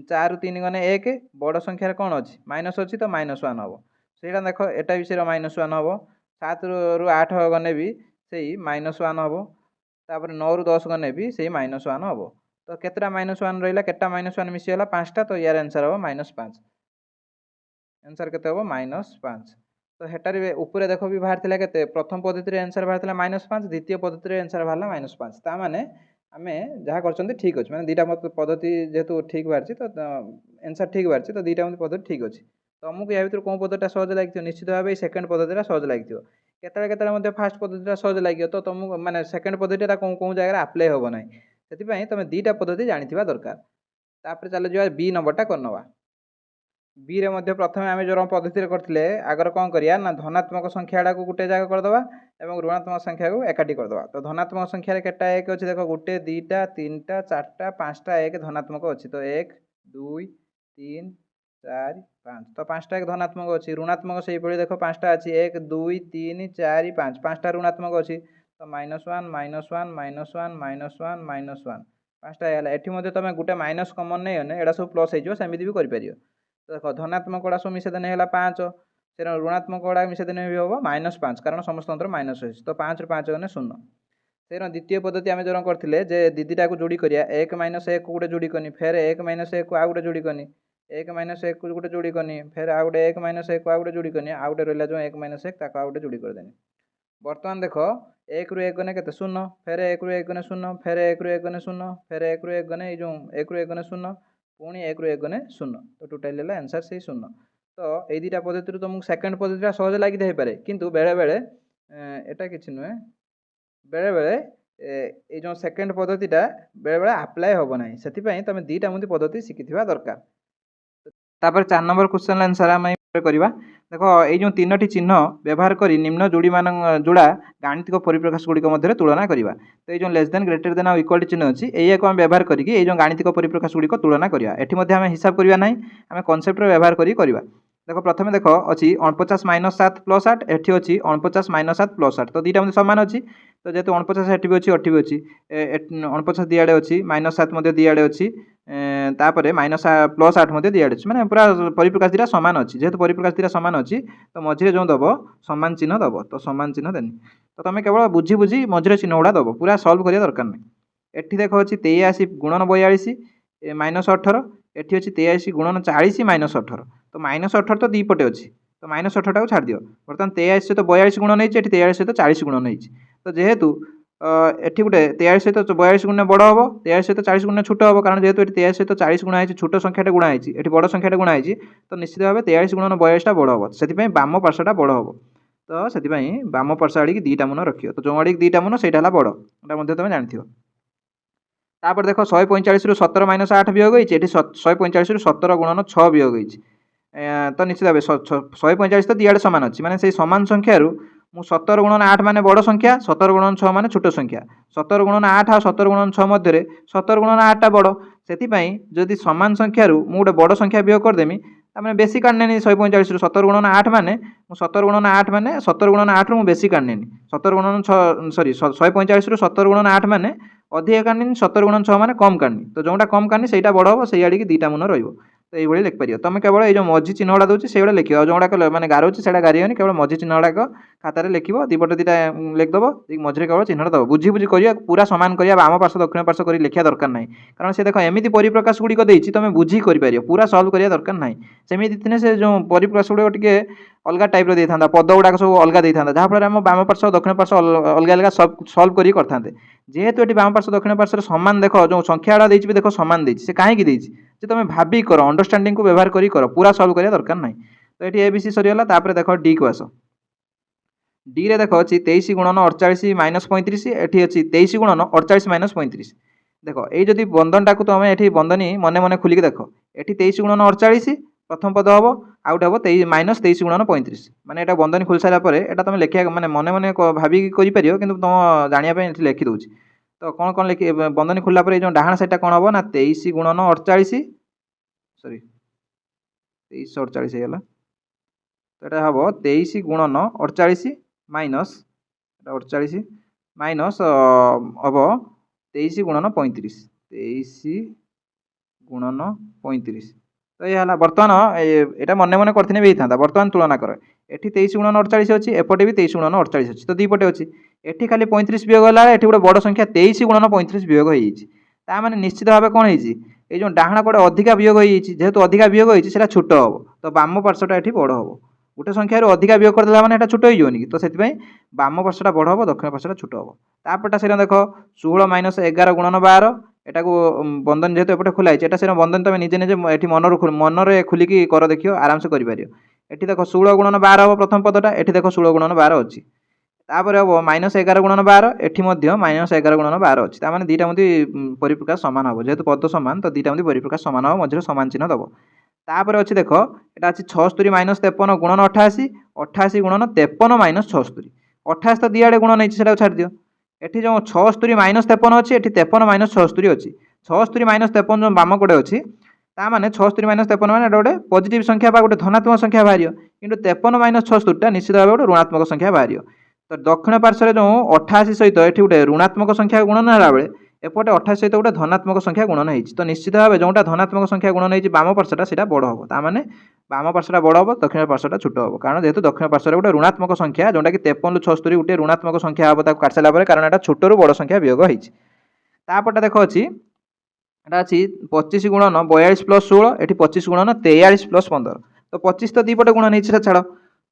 Speaker 1: 4 रु 3 गने 1 बड़ संख्यार कौन अच्छी माइनस अच्छी तो -1 हम से देख एटा भी से -1 हम 7 रु 8 गने भी से -1 हम तापर 9 रु 10 गने भी से -1 हम तो केतटा -1 रहा केटा -1 मिसीगला 5टा तो यार आंसर हम -5 आंसर केते हम -5 तो हेटार ऊपर देख भी बाहर के प्रथम पद्धति आंसर बाहर -5 द्वितीय पद्धति आंसर बाहर -5 ता माने आम जहाँ कर ठीक अच्छे मैंने दुईटा पद्धति जेहेतु ठीक बाहर तो आंसर ठीक बाहर तो दुईटा पद्धति ठीक अच्छे तुमको या भर कौन पद्धति सहज लगे निश्चित भाव सेकेंड पद्धति सहज लगे केत फास्ट पद्धति सहज लगे तो तुमको माने सेकेंड पद्धति कौन कौन जगह आप्लाय हम ना से तुम दुईटा पद्धति जानी दरकार तापर चलो जा बी नंबरटा करनवा बी रे मध्य प्रथम आम जो पद्धति करते आगर कौन करिया ना धनात्मक संख्या को गोटे जगह करदे और ऋणात्मक संख्या को एकाठी करदे तो धनात्मक संख्या केटा एक अच्छे देख गोटे दुईटा तीन टा चार्टा पाँचटा एक धनात्मक अच्छी तो एक दुई तीन चार पाँच तो पाँचटा एक धनात्मक अच्छी ऋणात्मक से देख पाँचटा अच्छी एक दुई तीन चार पाँच पाँचटा ऋणात्मक अच्छी तो -1 -1 -1 -1 -1 पाँचटा है ये तुम गोटे माइनस कमन नहीं होने यहाँ सब प्लस होमती भी कर तो देख धनात्मक गुड़ा सब मिसेदेने है 5 से ऋणात्मक गुड़ा मिसेदेने भी हम -5 कारण समस्त माइनस अच्छी तो 5 ରୁ 5 गने 0 से द्वितीय पद्धति आम जो करते दीदीटा को जोड़ी करिया 1 - 1 को गोटे जोड़ी कनी फेर 1 - 1 को आउ गोटे जोड़ी कनी 1 - 1 को गोटे जोड़ी कनी फेर आउ गोटे 1 - 1 को आउ गोटे जोड़ी कनी आउ गोटे रहा जो 1 - 1 ताको आउ गोटे जोड़ी करदेनी बर्तमान देख 1 ରୁ 1 गने केते 0 फेर 1 ରୁ 1 गने 0 फेर 1 ରୁ 1 गने 0 फेर 1 ରୁ 1 गने जो 1 ରୁ 1 गने 0 पुणी 1 ରୁ 1 गने 0 तो टोटाल है आंसर से 0 तो ये दुईटा पद्धति तुमको सेकेंड पद्धति सहज लगी पारे किंतु बेले बेले एटा किसी नुहे बेले बेले ये जो सेकेंड पद्धतिटा बेले बेले आप्लाय हम ना से तुम दुईटा मुझे पद्धति शिखि दरकार तापर 4 नंबर क्वेश्चन आंसर आम करवा देख ये तीनो चिन्ह व्यवहार कर निम्न जोड़ी मान जोड़ा गाणितिक परिप्रकाश गुड़िक मध्य तुलना करवा तो ये less than greater than equal चिन्ह अच्छी यही को आम व्यवहार करके गाणितिक परिप्रकाश गुड़िक तुलना करवा ये आम हिसाब करवा ना आम कनसेप्ट व्यवहार करवा देख प्रथम देख अच्छी 49 - 7 + 8 एटी अच्छी 49 - 7 + 8 तो दुईटा मतलब सामान अच्छी तो जेहतु 49 एटी भी अच्छी अठी भी अच्छी 49 दिआड़े अच्छी -7 दिआड़े अच्छी तापर -+8 दिआड़े अच्छी मैंने पूरा परिप्रकाश दुटा सामान अच्छी जेहतु परिप्रकाश दुटा सामान अच्छी तो मझे जो दब सामान चिन्ह दब तो सामान चिन्ह देनी तो तुम केवल बुझी बुझी मझे चिन्ह गुड़ा दब पूरा सल्व करिया दरकार नहीं एटी देख अच्छी 83 गुणन 42 -18 एटी अच्छी 83 गुणन 40 -18 तो -18 तो दी पटे अच्छी तो -18 टाक छाड़ दियो बर्तमान 83 सहित 42 गुण नहीं 43 सहित 40 गुण नहीं तो जेहेतु एटी गोटे 43 सहित 42 गुण बड़ हम 43 सहित 40 गुण छोट हम कारण जेहेतु 43 सहित 40 गुणा है छोट संख्याटा गुणा है बड़ संख्याटा गुणा है तो निश्चित भाव 43 गुणन 42 बड़ हम से बाम पार्श्वटा बड़ हम तो से बाम पार्श्व आड़ दुईटा मन रखियो तो जो आड़ दुईटा मन से बड़ तुम जानी तापर देख 145 ରୁ 17 - 8 वियोग होती 145 ରୁ 17 गुणन 6 वियोग होती तो निश्चित भाव 145 तो दिआड़े सामान अच्छी माने से सामान संख्यार मु 17 गुणन 8 माने बड़ संख्या 17 गुणन 6 माने छोट संख्या 17 गुणन 8 और 17 गुणन 6 मध्य 17 गुणन 8 टा बड़ से जदि सामान संख्यार मु गोटे बड़ संख्या वियोग करदेमी तामें बेसी काटने 145 ରୁ 17 गुणन 8 माने 17 गुणन 8 माने 17 गुणन 8 रु बेसी काटने 17 गुणन 6 सॉरी 145 ରୁ 17 गुणन 8 माने अधिक काटनी 17 गुणन 6 माने कम काटनी तो जोटा कम काटनी से बड़ हम से आड़ की दुईटा मन रही तो ये लिखिपार तुम केवल ये मझी चिन्ह गुड़ा दूसरी से लिख जो मैंने गारोची से गारिबनी केवल मझी चिन्ह गुड़ाक खातार लिख दीपट दुटा लिखिदेव मझे केवल चिन्ह दब बुझी बुझी कर पूरा सामान कर बाम पार्श्व दक्षिण पार्श्व कर लिखा दरकार ना कारण से देख एमती परिप्रकाश गुड़िक देती तुम बुझी कर पूरा सल्व करने दरकार ना सेमती दिने से जो परिप्रकाश गुड़िक टे अलग टाइप दे था पद गुड़ाक सब अलग दे था जहाँफल आम बाम पार्श्व दक्षिण पार्श्व अलग अलग सल्व करते जेहेतु ये बाम पार्श्व दक्षिण पार्श्व सामान देख जो संख्या गुड़ा देख देख सामान देती कहीं देती तुम भाभी कर अंडरस्टैंडिंग को व्यवहार कर पूरा सल्व करने दरकार ना तो ये एबीसी सरीगला देख डी को आस डी रे देख अच्छी 23 गुणन 48 - 35 एटी अच्छी 23 गुणन 48 - 35 देख ये जदि बंधनटा को तुम ये बंधनी मन मन खोलिक देख ये 23 गुणन 48 प्रथम पद हम आउट हम -23 गुणन 35 माने ये बंधनी खोल सारापर यहाँ तुम लिखा माने मन मन भाभी कर तुम जानापी लिखी दूँ तो कौन कौन लिखी बंधनी खोलला पर जो डाहाण साइडटा कौन हम ना 23 गुणन 48 सॉरी 23 48 होगा तो यहाँ हम 23 गुणन 48 माइनस 48 माइनस हम 23 गुणन 35 23 गुणन 35 तो ये है बर्तमान यहाँ मन मन करते भी था बर्तमान तुलना कर एटी 23 गुणन 48 अच्छी एपटे भी 23 गुणन 48 अच्छी तो दीपटे अच्छी एटी खाली 35 वियोग है ये गोटे बड़ संख्या 23 गुणन 35 वियोग होने निश्चित भाव कौन है जो डाहाण कड़े अधिका वियोग होती जेहेतु अधिका वियोग होती छोट हम तो बाम पार्श्वटा ये बड़ हम गोटे संख्यार अधिका वियोग करदेला माने छोट होनी तो से बाम पार्श्वटा बड़ हम दक्षिण पार्श्वटा छोट हम तापरटा से देख 16 - 11 गुणन 12 এটা बंधन जेहेतु एपटे खोला है से बंधन तुम निजे निजे ये मनरे खुलिकी कर देखियो आराम से कर एटी देख 16 गुणन 12 हम प्रथम पदटा एटी देख 16 गुणन 12 अच्छी तापर हम -11 गुणन 12 एटी -11 गुणन 12 अच्छी तार दीटा मध्य परिप्रकाश सामान हम जेहेतु पद सामान तो दीटा मध्य परिप्रकाश सामान हम मझे सामान चिन्ह दब तापर अच्छी देख यहाँ अच्छी 76 -53 गुणन 88 88 गुणन 53 -76 88 तो दिआड़े गुण नहीं छाड़ दियो एटी जो 76 -53 अच्छी एटी 53 -76 अच्छी 76 -53 जो बाम कोड़े अच्छी ताने 76 -53 मैंने गोटे पॉजिटिव संख्या गोटे धनात्मक संख्या बाहर कि 53 -76 निश्चित भाव गोटे ऋणात्मक संख्या बाहर तो दक्षिण पार्श्व जो 88 सहित ये गोटे ऋणात्मक संख्या गुणन है बेले एपटे 28 सहित गोटे धनात्मक संख्या गुणन हो तो निश्चित भाव जोटा धनात्मक संख्या गुणन हो बाम पार्श्वटा से बड़ हम ताने बाम पार्श्वटा बड़ हम दक्षिण पार्श्वटा छोट हम कारण जेहेतु दक्षिण पार्श्व गोटे ऋणात्मक संख्या जोटा कि 53 76 गोटे ऋणात्मक संख्या हम काट सारा कारण यहाँ छोटू बड़ संख्या वियोग होपटे देख अच्छी এটা ଅଛି 25 गुणन 42 + 16 ଏଠି 25 गुणन 43 + 15 तो 25 तो दीपटे गुण नहीं छाड़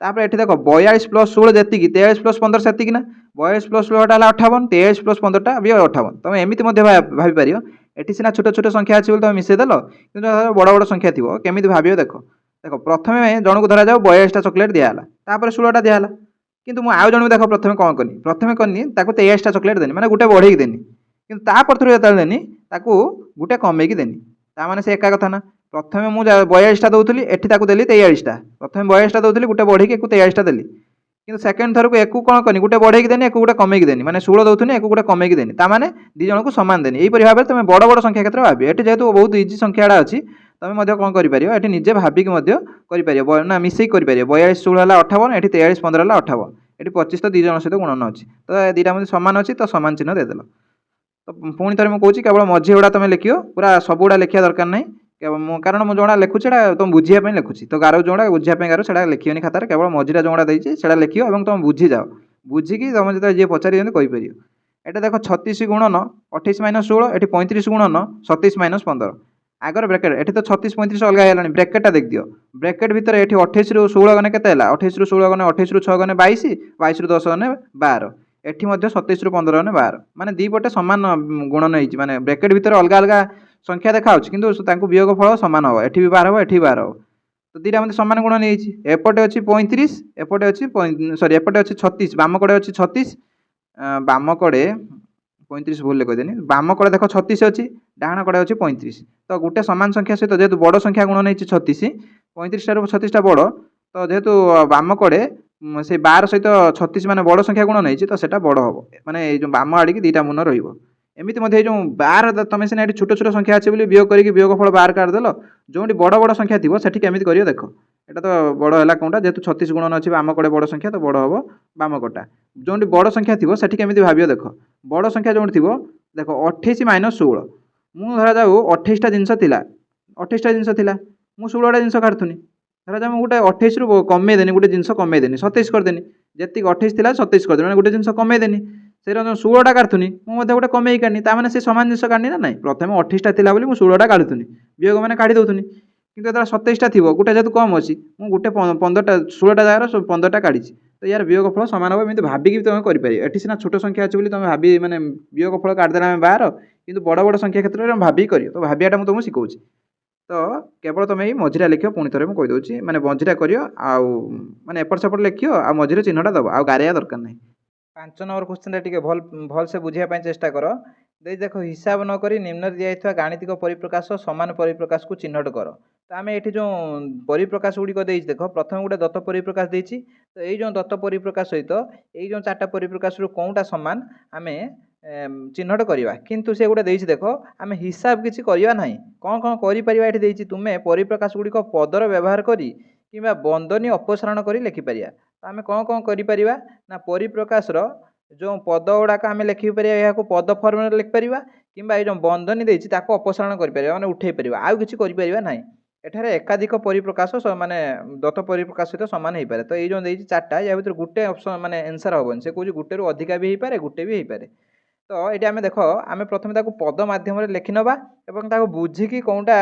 Speaker 1: तापर एठी देख 42 + 16 जेतिकी 43 + 15 सेतिकी ना 42 + 16 टा 58 43 + 15 टा भी 58 तुम एमिति मध्य भाबी पारियो एठी सिना छोट छोट संख्या अछि बोल तुम मिसे देलो किंतु बड़ बड़ संख्या थिबो केमिति भाबियो देखो देखो प्रथमे जण को धरा जाओ 42 टा चॉकलेट दियाला तापर 16 टा दियाला किंतु मु आउ जण देखो प्रथमे कनी ताको 23 टा चॉकलेट देनी माने गुटे बढ़ेई देनी किंतु तापर थोर जो देनी ताकू गुटे कमेकी देनी ताने से एका कथा ना प्रथमे मुझे 42 टा दौली एठी ताकू देली 43 टा प्रथमे 42 टा दौली गुटे बढ़ेकी एक 23 टा देली किंतु सेकेंड थर को एक कौन कनी गुटे बढ़ेकी देनी एक गुटे कमेकी देनी माने 16 दौथुनी एक गुटे कमेकी देनी ताने दी जन को समान देनी यही भाव में तुम बड़ बड़ संख्या क्षेत्र भाव एठी जेहेतु बहुत इजी संख्या अच्छी तुम कौन कर निजे भाविक कर ना मिसेक कर 42 16 है 58 एठी 43 15 है 58 एठी 25 तो दी जन सहित गुणन अच्छी तो दीटा मध्य सामान अच्छी तो सामान चिन्ह देदेल तो पुणी थे मुझे कौच केवल मझी गुड़ा तुम लिखियो पूरा सब गुड़ा लिखा दरकार नहीं कारण मुझे जोड़ा लिखुची तुम बुझापी लिखुची तो गार जोड़ा बुझापी गार से लिखियोनी खातार केवल मझीरा जोड़ा देती से लिखियो और तुम बुझी जाओ बुझिकी तुम जो जी पचारि कहीपर एटा देख 36 गुणन 28 - 16 एटी 35 गुणन 27 - 15 आगर ब्रेकेट एटी तो 36 35 अलग है ब्रेकेटा देख दियो ब्रेकेट भितर ये 28 ରୁ 16 गने के 28 ରୁ 16 गने 28 ରୁ 6 गने 22 22 ରୁ 10 गने 12 एठी मध्य 27 ରୁ 15 गने 12 माने दी पटे समान गुणन होइछि माने ब्रेकेट भितर अलग अलग संख्या देखा होछि किंतु तांको वियोग फल समान हो एठी भी 12 हो एठी 12 हो तो दीटा मध्य समान गुणन होइछि एपटे अछि 35 एपटे अछि सॉरी एपटे अछि 36 बाम कड़े अछि 36 बाम कड़े 35 भूल कहदेनी बाम कड़े देख 36 अच्छी डाण कड़े अच्छी 35 तो गोटे सामान संख्या सहित जेहेतु बड़ संख्या गुणन होइछि 36 35 टा 36 टा बड़ तो जेहेतु बाम कड़े से 12 सहित 36 माने बड़ संख्या गुणन होइछि तो सेटा बड़ हम माने जो बाम आड़िकी दीटा मुन रहिबो एमिति मध्य जो 12 तुम सीना छोट छोट संख्या अच्छे बोली वियोग करके वियोग फल 12 काटिदेल जो बड़ बड़ संख्या थी सेठी केमिति करियो देख एटा तो बड़ है कौनटा जेहेतु 36 गुणन अच्छी बाम कड़े बड़ संख्या तो बड़ हम बाम कटा जो बड़ संख्या थी सेठी केमिति भावियो देख बड़ संख्या जो थी देख 28 - 16 मु धरा जाऊ 28 टा जिनस थिला 28 टा जिनस थिला मु 16 टा जिनस काटुनी धरा जाऊ गोटे 28 ରୁ कमे देनी गोटे जिनस कमे देनी 27 करदेनी जी 28 थिला 27 करदेनी मैंने गोटे जिनस कमे देनी से 16 टा काटुनी मुझे गोटे कमे काटनी ताने से सामान जिनस काटनी ना ना प्रथम 28 टा थिला बोली मु 16 टा काटुनी वियोग मैंने काटी दौनी किंतु जो 27 टा थी गोटे जेहतु कम अच्छी मुझे गोटे 15 टा 16 टा जगार 15 टा काढ़ी तो यार वियोग फल सामान हम एमती भाविकी तुम कर सीना छोट संख्या अच्छी बोली तुम भाभी मैंने वियोग फल काटिदेला 12 किंतु बड़ बड़ संख्या क्षेत्र में भाविकी कर तो भावियाटा मुझे तुमको शिखौची तो केवल तुम ये मझीरा लिख पुणी थे मुझे कहीदे मैंने मझीरा करियो आउ माने एपट सेपट लिखियो आ मझीरे चिन्हटा दब आ गारिया दरकार नहीं 5 नंबर क्वेश्चन टिके भल से बुझाई चेष्टा कर देख हिसाब नक निम्न दिया गाणितिक परिप्रकाश समान परिप्रकाश को चिन्हट कर तो आम ये जो परिप्रकाश गुड़िक देख प्रथम गोटे दत्त परिप्रकाश देती तो ये जो दत्त परिप्रकाश सहित ये जो 4टा परिप्रकाश कौटा सामान आम चिन्हट करवा किंतु से गोटे देख देख आम हिसाब किसी करवा ना कौन कौन कर तुम्हें परिप्रकाश गुड़िक पदर व्यवहार करी कि बंदनी अपसारण कर लिखिपर तो आम कौन कौन कर ना परिप्रकाशर जो पद गुड़ाक आम लिखिपर यहाँ पद फर्म लिखिपर कि जो बंदनी देती अपसारण कर माने उठे पार आउ कि ना एठारे एकाधिक परिप्रकाश माने दत्त परिप्रकाश सहित सामान हो पाए तो ये जो देती 4टा या भर गोटे ऑप्शन माने आंसर हेन से कौन गोटे अधिका भी हो पाए गोटे भी हो पाए तो ये आम देख आम प्रथम पद मध्यम लिखि नवा और बुझिकी कौटा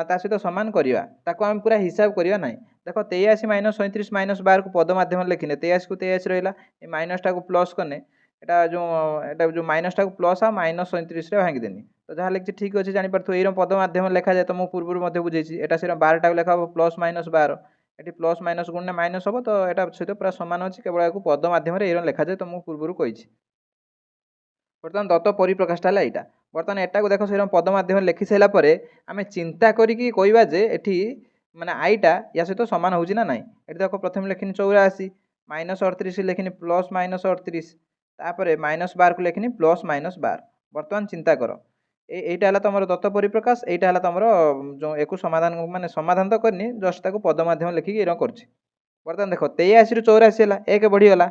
Speaker 1: ता सहित सामान करवा आम पूरा हिसाब करवा ना देख 83 - 37 - 12 को पद मध्यम लिखिने 83 को 83 रहा माइनसटा को प्लस कने एटा जो माइनसटा को प्लस आ -37 भांगी देनी तो जहाँ लिखी ठीक अच्छे जापर ये पद मध्यम लिखा जाए तो मुझे पूर्व बुझे एटा से 12 लिखा हम प्लस माइनस 12 ये प्लस माइनस गुणने माइनस हम तो यहाँ सहित पूरा सामान अच्छी केवल या पद मध्यम ये लिखा जाए तो मुझे पूर्व कही बर्तमान दत्त परिप्रकाशटा है यहाँ बर्तमान एटा को देख से पद मध्यम लिखि सारापर आम चिंता करी कहवा जे एटी माने आईटा या सहित सामान होची ना नाई ये देख प्रथम लिखिनी 84 माइनस 38 लिखिनी प्लस माइनस 38 तापर माइनस 12 को लिखिनी प्लस माइनस 12 बर्तमान चिंता कर এইটা হল তোমার দত্ত পরিপ্রকাশ এইটা হল তোমার जो एक समाधान माने समाधान तो करनी जस्ट ताको पद माध्यम लिखिकी एरम करछि बर्तमान देख 83 रु 84 है एक बढ़ीगला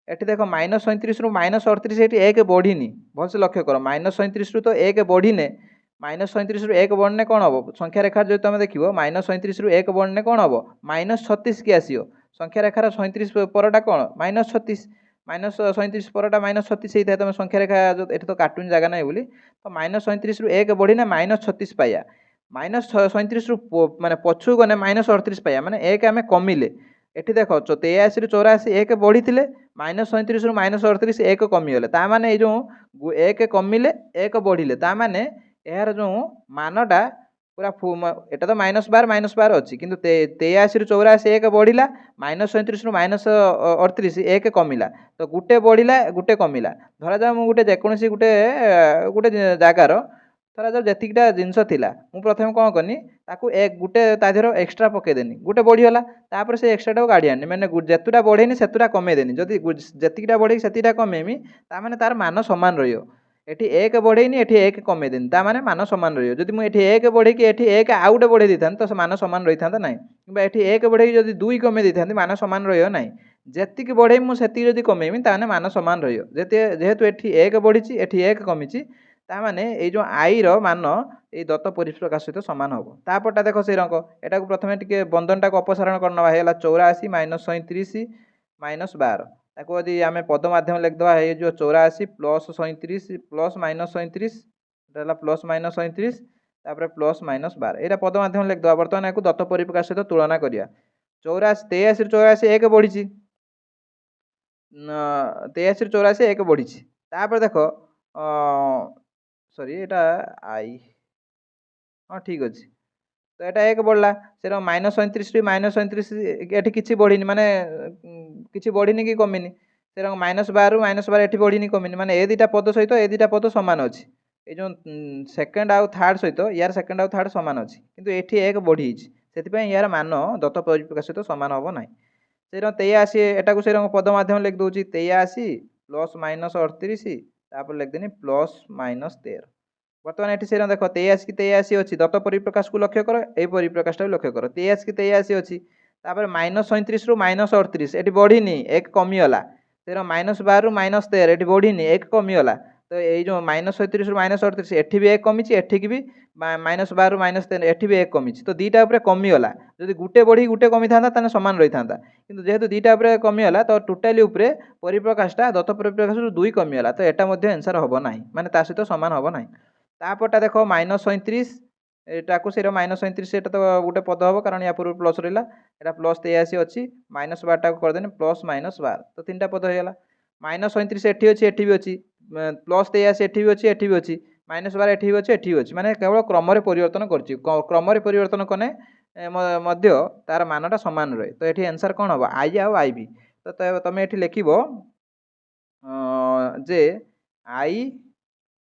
Speaker 1: एटी देख माइनस 37 रु माइनस 38 ये एक बढ़ीनी भलसे लक्ष्य कर माइनस 37 रु तो एक बढ़ीने माइनस 37 रु एक बढ़ने कौन हम संख्या रेखार जो तुम देख माइनस 37 रु एक बढ़ने कौन हम माइनस 36 की आसो संख्या रेखार 37 परटा कौन माइनस 36 माइनस 37 परटा माइनस 36 होता है तुम संख्या रेखा जो ये तो कार्टून जगह ना बोली तो माइनस 37 रु एक बढ़ीने माइनस 36 पाया माइनस 37 रु माने पछू गने माइनस 38 पाया माने एक आम कमिले एटी देख 83 रु 84 एक बढ़ी माइनस 37 रु माइनस 38 एक कमिगले ताने ये जो एक कमिले एक बढ़िले ताने यार जो मानटा पूरा एटा तो माइनस 12 अच्छी किंतु 83 रु 84 एक बढ़िला माइनस 37 रु माइनस 38 एक कमिला तो गुटे बढ़िला गुटे कमिला धरा जाओ मुझे गोटे जेकोसी गोटे गोटे जगार धरा जाओ जेतिकटा जिनस थिला मु प्रथम कौन कनी ताकू एक गुटे तादेर एक्सट्रा पकेदेनी गुटे बढ़ीगला तापर से एक्सट्राटा गाड़ी आनी मैंने जेतुटा बढ़ेनी सेतुटा कमेदेनी जदि जेतिकटा बढ़े सेतिकटा कमेमी तार तार मान सामान रहियो एठी एक बढ़ेनी एठी एक कमेदेनी तार मान सामान रहियो जदि मुझे एक बढ़े कि एठी एक आउ गोटे बढ़े देता तो मान सामान रही था ना कि एठी एक बढ़े जदि दुई कमे देता मान सामान रहियो ना जेतिकी बढ़े मुझे जदि कमेमी ताने मान सामान रहियो जेहेतु एठी एक बढ़ी एठी एक कमी ताने ये जो आई मान ये दत्त परिप्रकाश सहित सामान हम तापरटा देख से रंग एटा को प्रथम टिके बंधनटा को अपसारण करना है 84 माइनस 37 माइनस 12 ताको यदि आम पद माध्यम लिखिदेवा ये जो 84 plus 37 plus minus 37 plus minus 37 तापर प्लस माइनस 12 यहाँ पद माध्यम लिखिदेवा बर्तमान या दत्त परिप्रकाश सहित तुलना करिया 83 रु 84 एक बढ़ी 83 रु 84 एक बढ़ी तापर देख सॉरी एटा आई हाँ ठीक अच्छे तो यहाँ एक बढ़ला से माइनस 37 रु माइनस 37 ये किसी बढ़ी माने किसी बढ़ी कि कमिनी से माइनस 12 रु माइनस 12 ये बढ़ी कमिनी माने ए दुटा पद सहित ए दुटा पद सामान अच्छी ये जो सेकेंड आउ थार्ड सहित यार सेकेंड आउ थार्ड सामान अच्छी किंतु एठी एक बढ़ी से यार मान दत्त परिप्रकाश सहित सामान हम ना से 83 एटा को से पद माध्यम लिख दूसरी 83 प्लस माइनस 38 तापर लिखदेनी प्लस माइनस 13 बर्तमान ये से देख 83 की 83 अच्छी दत्त परिप्रकाश को लक्ष्य कर ये परिप्रकाशटा लक्ष्य कर 83 की 83 अच्छी तापर माइनस 37 रु माइनस 38 ये बढ़ीनी एक कमिगला से माइनस 12 रु माइनस 13 ये बढ़ीनी एक कमिगला तो ये जो माइनस 37 रु माइनस 38 एठी भी एक कमी एठी भी माइनस 12 रु माइनस 13 एठी भी एक कमी तो दुईटा उपरे कमिगला जदि गुटे बढ़ी गुटे कमी था ताने समान रही था किंतु जेहेतु दुईटा उपरे कमिगला तो टोटाली उपरे परिप्रकाशटा दत्त परिप्रकाश रु 2 कमिगला तो एटा मध्ये आंसर हम ना माने ता सहित समान हम ना तापरटा देख माइनस 37 एटा को से माइनस 37 एटा तो गोटे पद हम कारण या पूर्व प्लस रहा एटा प्लस 83 अच्छी माइनस 12 टाक करदेने प्लस माइनस 12 तो 3टा पद होगा माइनस 37 एठी अच्छी एठी भी अच्छी प्लस 83 एठी भी अच्छी एठी भी अच्छी माइनस 12 एठी भी अच्छी एठी भी अच्छी माने केवल क्रम परिवर्तन करछि क्रम परिवर्तन कने मध्य तार मानटा समान रहे तो एठी आंसर कौन हम आई आउ आई भी तो तुम एठी लिखिबो जे आई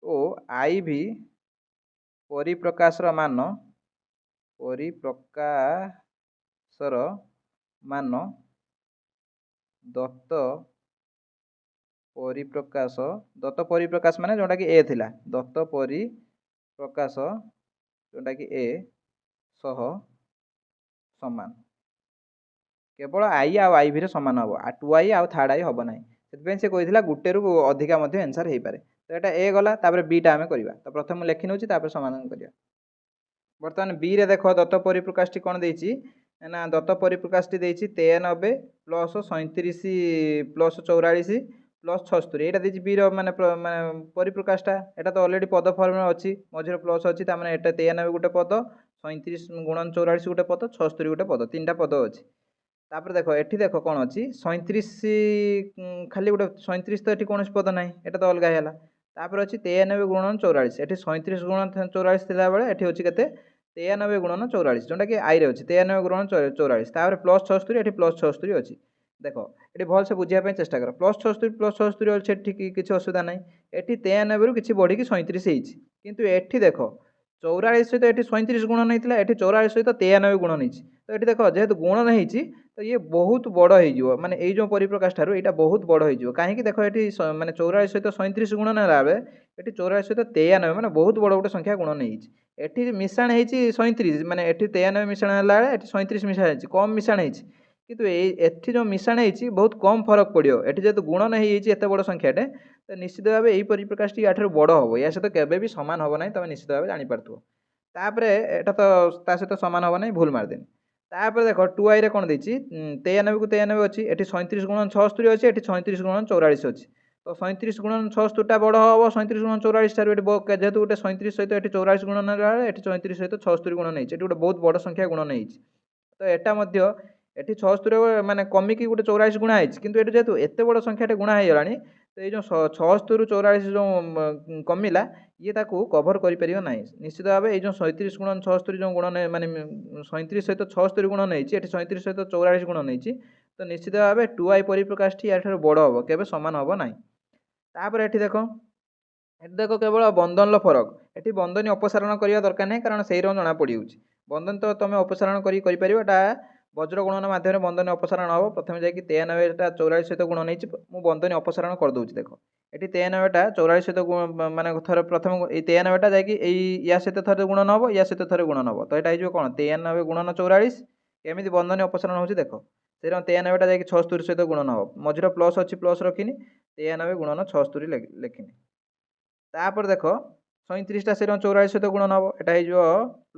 Speaker 1: ओ आई भी परिप्रकाशर मान दत्त परिप्रकाश माने जोटा कि ए थिला दत्त परिप्रकाश जोटा कि ए सह समान केवल आई आउ आई भी समान हम आ 2i आउ थर्ड आई हम ना से कही गोटे रु अधिका आंसर हो पारे तो यहाँ ए गला तापर बीटा आम करवा तो प्रथम लिखि नौ समाधान करिया बर्तमान बी रे देख दत्त परिप्रकाशटी कौन देछि ना दत्त परिप्रकाशटी देछि 93 प्लस 37 प्लस 44 प्लस 76 यहाँ देछि बी माने परिप्रकाशटा यहाँ तो अलरेडी पद फर्म अच्छी मझे प्लस अच्छी तार मैंने 93 गोटे पद 37 गुणन 44 गोटे पद 76 गोटे पद 3टा पद अच्छी तापर देख एठी देख कौन अच्छी 37 खाली गोटे 37 तो ये कौन पद ना यहाँ तो अलग है तापर अच्छी 93 गुणन 44 एटी 37 गुणन 44 थिला बेले एटी होची केते 93 गुणन 44 जोंटा कि आई रे अछि 93 गुणन 44 तापर प्लस 76 एटी प्लस 76 अछि देखो एटी भल से बुझिया पे चेष्टा कर प्लस 76 अछि एठी किछि असुविधा नै एटी 93 रु किछि बढ़ी कि 37 हेछि किंतु एठी देखो 44 सहित एटी 37 गुणन हेतिला एटी 44 सहित 93 गुणन हेछि तो एटी देखो जेहेतु गुणन हेछि तो ये बहुत बड़ हो जिवो माने एई जो परिप्रकाश ठारू एटा बहुत बड़ हो जिवो काहे कि देखो एटी माने 44 सहित 37 गुणन होला बे एटी 84 सहित 93 माने बहुत बड़ गोटे संख्या गुणन हेछि एटी मिशाण हेछि 37 माने एटी 93 मिशाण होला बेले एटी 37 मिशाण हेछि कम मिशाण हेछि किंतु एठी जो मिशाण हेछि बहुत कम फरक पड़ियो एठी जेतु गुणन हेछि एते बड़ संख्याटे तो निश्चित भाबे एई परिप्रकाशटी याठारू बड़ होबो या सहित केबे भी समान होबो नै तमे निश्चित भाबे जानि पारथुओ तापरे एटा तो ता सहित समान होबो नै भूल मार देनी तापर देखो 2i रे कोन देछि 93 को 93 अछि एठी 37 गुणन 76 अछि एठी 37 गुणन 44 अछि तो 37 गुणन 76 टा बड़ होबो 37 गुणन 44 ठारू एठी जेहेतु गोटे 37 सहित एठी 44 गुणन होला एठी 37 सहित 76 गुणन हेछि एठी गोटे बहुत बड़ संख्या गुणन हेछि तो एटा मध्य एठी 76 माने कमी की गोटे 44 गुणा हेछि किंतु एठी जेहेतु एते बड़ संख्याटे गुणा हे गलानी तो ए जो 76 रु 44 जो कमिला ये ताकू कवर करि परियो नै निश्चित भाबे ए जो 37 गुणन 76 जो गुणन माने 37 सहित 76 गुणन हेछि एठी 37 सहित 44 गुणन हेछि तो निश्चित भाबे 2i परिप्रकाशटी याठारू बड़ होबो केबे समान होबो नै तापर एठी देखो केवल बंधन फरक एटी बंधनी अपसारण करिया दरकार नै कारण सेही रो जणा पड़ी होछि बंधन तो तमे अपसारण करि परिबो एटा वज्र गुणन माध्यम बंधनी अपसारण हो प्रथम जाय कि 93 टा 44 सहित गुणन हेछि मु बंधनी अपसारण कर दोछि देखो एटी 93 टा 44 सहित माने थरे प्रथम ए 93 टा जाय कि एई या सहित थरे गुणन होबो या सहित थरे गुणन होबो तो एटा हिजो कोन 93 गुणन 44 केमिति बंधनी अपसारण होछि देखो सेरा 93 टा जाय कि 76 सहित गुणन हो मझिरो प्लस अछि प्लस रखिनी 93 गुणन 76 लेखिनी तापर देखो 37 टा सेरा 44 सहित गुणन होबो एटा हिजो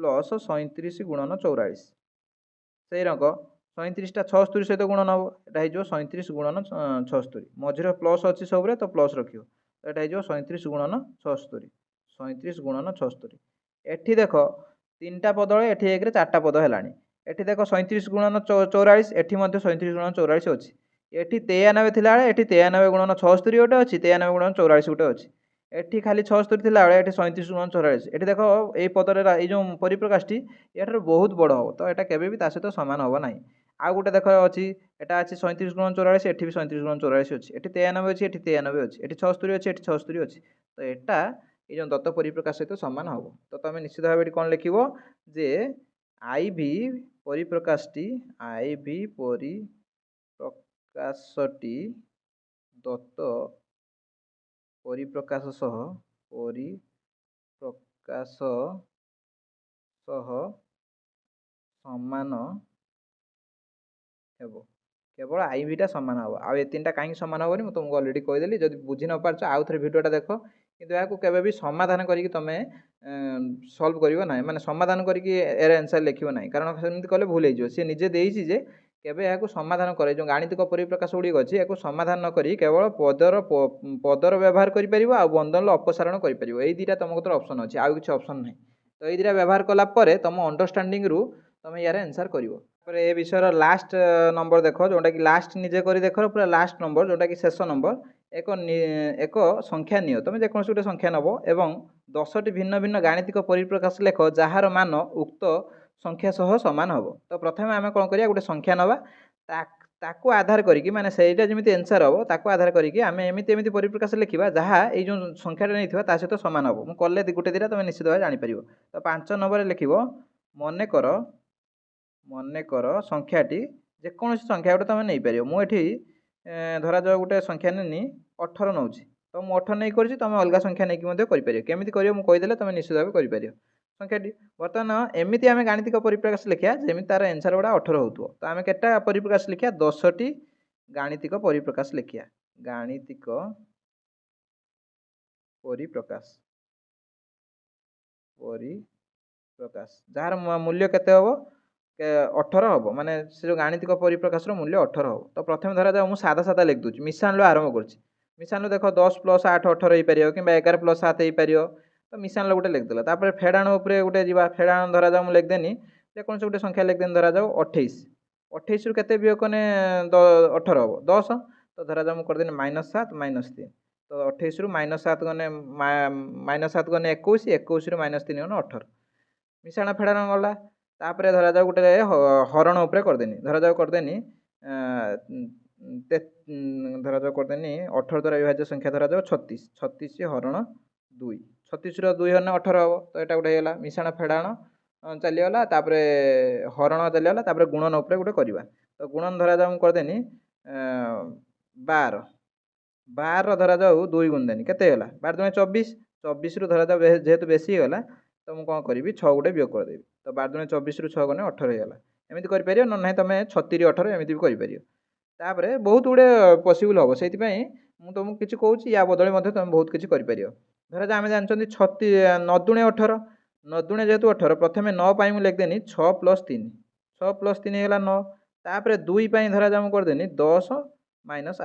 Speaker 1: प्लस 37 गुणन 44 सेई रंग 37 टा 76 सहित गुणन होबो एटा हिजो 37 गुणन 76 मझिरो प्लस अछि सबरे तो प्लस रखियो तो एटा हिजो 37 गुणन 76 37 गुणन 76 एठी देखो तीनटा पदळे एठी एकरे चारटा पद हेलानी एठी देखो 37 गुणन 44 एठी मध्ये 37 गुणन 44 अछि एठी 93 थिला बेले एठी 93 गुणन 76 गोटे अछि 93 गुणन 44 गोटे अछि एठी खाली 76 थिला बेले एठी 37 गुणन 44 एठी देखो एई पदरे एई जो परिप्रकाशटी एठार बहुत बड़ हो तो एटा केबे भी ता सहित समान होबो नै आ गोटे देखो अछि एटा अछि 37 गुणन 44 एठी भी 37 गुणन 44 अछि एठी 93 अछि एठी 93 अछि एठी 76 अछि एठी 76 अछि तो एटा ए जो दत्त परिप्रकाश सहित समान होबो तो तमे निश्चित भाबे एठी कोन लिखिबो जे IV परिप्रकाशटी IV परिप्रकाशटी दत्त परिप्रकाश सह परिप्रकाश सह समान हेबो केवल IV टा समान हबो आ ए तीनटा काहे समान हबोनी म तुमको ऑलरेडी कहि देली जदि बुझि न पारछ आउ थरे वीडियोटा देखो किंतु याकू केबे भी समाधान करिकि तमे सॉल्व करिवो नै माने समाधान करिकि एर आंसर लिखिवो नै कारण सेमिति कले भूल हेजिवो से निजे देइछि जे केबे याकू समाधान करे जो गाणितिक परिप्रकाश उडी अछि याकू समाधान न करी केवल पदर व्यवहार करि परिबो आ बंधन अपसारण करि परिबो एई दिटा तम कतर ऑप्शन अछि आउ किछि ऑप्शन नै तो एई दिटा व्यवहार कला परे तम अंडरस्टैंडिंग रु तमे यार आंसर करिवो पर ए विषय लास्ट नंबर देखो जोटा कि लास्ट निजे करी देखो पूरा लास्ट नंबर जोटा कि शेष नंबर एक संख्या नियो तुम जेको गोटे संख्या नब एवं 10 टी भिन्न भिन्न गाणितिक परिप्रकाश लेख जार मान उक्त संख्या सह समान हम तो प्रथम आम कौन करिया गोटे संख्या नवा ताकू आधार करिकी माने सेटा जेमिति आंसर हम ताकू आधार करिकी आम एमिति एमिति परिप्रकाश लिखिबा जहाँ ए जो संख्याटा नहीं ता सहित समान हम मु कले गोटे दिटा तुम निश्चित भाव जानि परिबो तो 5 नंबर लिखिबो मनेकर संख्याटी जेकोसी संख्या गोटे तुम नहीं पार मुझे धरा जाओ गोटे संख्या नेनी 18 नौ तो मुझे 18 नहीं कर तुम अलग संख्या नहीं करें केमी कर मुझे तुम निश्चित भाव कर संख्याटी बर्तमान एमती आम गाणितिक परिप्रकाश लिखा जमी तार आंसर गुड़ा 18 हो तो आम के परिप्रकाश लिखा 10 टी गाणितिक परिप्रकाश लिखा गाणितिक परिप्रकाश जार मूल्य केते हम 18 हम माने से जो गाणितिक परिप्रकाश मूल्य 18 हम तो प्रथम धरा जाओ मुझे सादा सादा लिख दूसरी मिशाण आरंभ कर देख 10 + 8 18 हो पार कि 11 + 7 हो पार तो मिशाण गोटे लिखदेला फेड़ाण उपरे गोटे जा फेड़ाण धरा जाओ मुझे लिखदेनी जेकोसी गोटे संख्या लिखदेनी धरा जाओ 28 28 रु केते वियोग कने 18 हम 10 तो धरा जाओ मुझे करदेनी -7 -3
Speaker 2: तो 28 रु -7 गने -7 गने 21 21 रु -3 गने 18 मिशाण फेड़ाण गला तापर धरा जाऊ गोटे हरण उपरे करदेनी धरा जाऊ करदेनी धरा जाऊ करदेनी 18 द्वारा विभाज्य संख्या धरा जाऊ 36 36 हरण 2 36 रो 2 हरण 18 हम तो एटा गोटे हैला मिशाण फेड़ाण चलीगला तापर हरण चलीगला तापर गुणन उपरे गोटे करवा तो गुणन धरा जाऊ करदेनी 12 12 धरा जाऊ 2 गुण देनी केते हैला 12 दुणे 24 24 रु धरा जाऊ जेहेतु बेसी हैला तो मुझे कौन करी 6 गोटे वियोग करदेवी तो 12 दुणे 24 रु 6 गने 18 होगा एमती कर ना तुम 36 18 एमती भी कर बहुत गुड़े पसिबल हम से मुझे तुमको किसी कौच या बदले तुम बहुत किसी कर धरा जाए आम जानते 9 दुणे 18 9 दुणे जेहेतु 18 प्रथम 9 मुझे लिखदेनी 6 + 3 6 + 3 है 9 तापर 2 धरा जाए करदेनी 10 -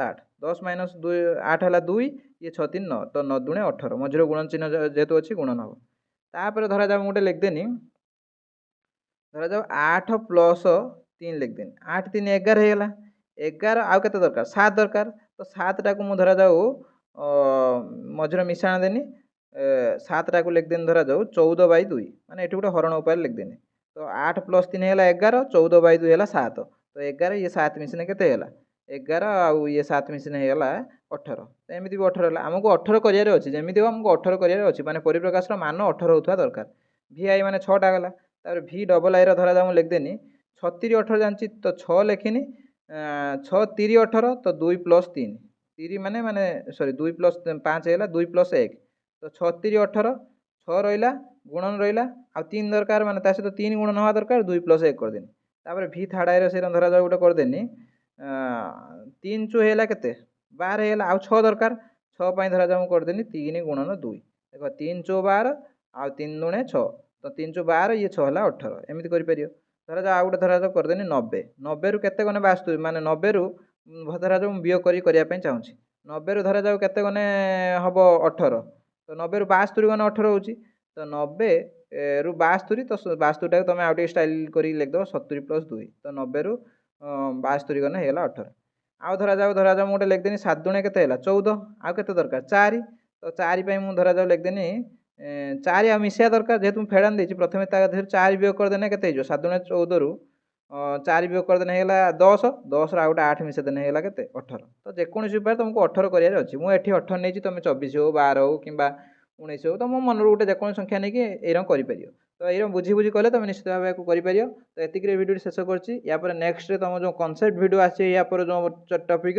Speaker 2: 8 10 - 2 8 है 2 ये 6 3 9 तो 9 दुणे 18 मझे गुणन चिन्ह जेहेतु अच्छी गुणन हम तापर धरा जाऊ गोटे लिखदेनी धरा जाऊ 8 + 3 लिखदेनी 8 3 11 होगा 11 आउ केते दरकार 7 दरकार तो 7 टाक मुझे धरा जाऊ मझे मिशाण देनी 7 टाक लिखदेनी धरा जाऊ 14/2 माने एठी गोटे हरण उपाय लिखदेनी तो 8 + 3 है 11 14/2 है 7 तो 11 ये 7 मिसिने केते है 11 आउ ये 7 मिसिने है 18 तो एमती भी 18 है आमको 18 करार अच्छी जमी आमको 18 करार अच्छी माने परिप्रकाश मान 18 होता दरकार भि आई माने 6टा गला तापर भि डबल आई धरा जाऊ लिखदेनी 36 18 जानची तो 6 लिखिनी 6 3 18 तो 2 + 3 3 माने माने सॉरी 2 + 5 है 2 + 1 तो 36 18 6 रहा गुणन रहा आ 3 दरकार माने ता सहित 3 गुणन हवा दरकार 2 + 1 करदेनी तापर भि थर्ड आई से धरा जाऊ गोटे करदेनी 3 चु है केते 12 है आउ 6 दरकार 6 धरा जाऊ करदेनी 3 गुणन 2 देख 3 चौ 12 आउ 3 दुणे 6 तो 3 चौ 12 ये 6 है 18 एमती कर धरा जाऊ आउ गोटे धरा जाऊ करदेनी 90 90 रु केते गने 72 माने 90 रु धरा जाऊ वियोग करिया चाहूँगी 90 रु धरा जाऊ केते गने हम 18 तो 90 रु 72 गने 18 होची तो 90 रु 72 तो 72 टाक तुम आउ स्टाइल करी लिखदो 70 + 2 तो 90 रु 72 गने है 18 आउ धरा जाऊ गोटे लिखदेनी 7 दुणे केते है 14 आउ केते दरकार 4 तो 4 मुझे धरा जाऊ लिखदेनी 4 आ मिसा दरकार जेहेतु फेड़ान देती प्रथम 4 वियोग करदेने के 7 दुणे 14 रु 4 वियोग करदेने है 10 10 रु गोटे 8 मिसेदेने है 18 तो जेकोसी उपाय तुमको 18 करार अच्छी मुझे 18 नहीं तुम 24 हो 12 हो कि 19 हो तो मो मन गोटे जेको संख्या नहीं कि एरम कर तो ये बुझी बुझी कले तुम निश्चित भाव कर तो एतिक भिडियो शेष कर नेक्स्ट तुम जो कनसेप्ट भिडियो आसी जो टपिक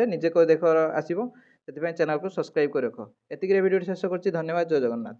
Speaker 2: निजे देख आसो से चैनल को सब्सक्राइब कर रख एतिक भिडियो शेष कर धन्यवाद जय जगन्नाथ।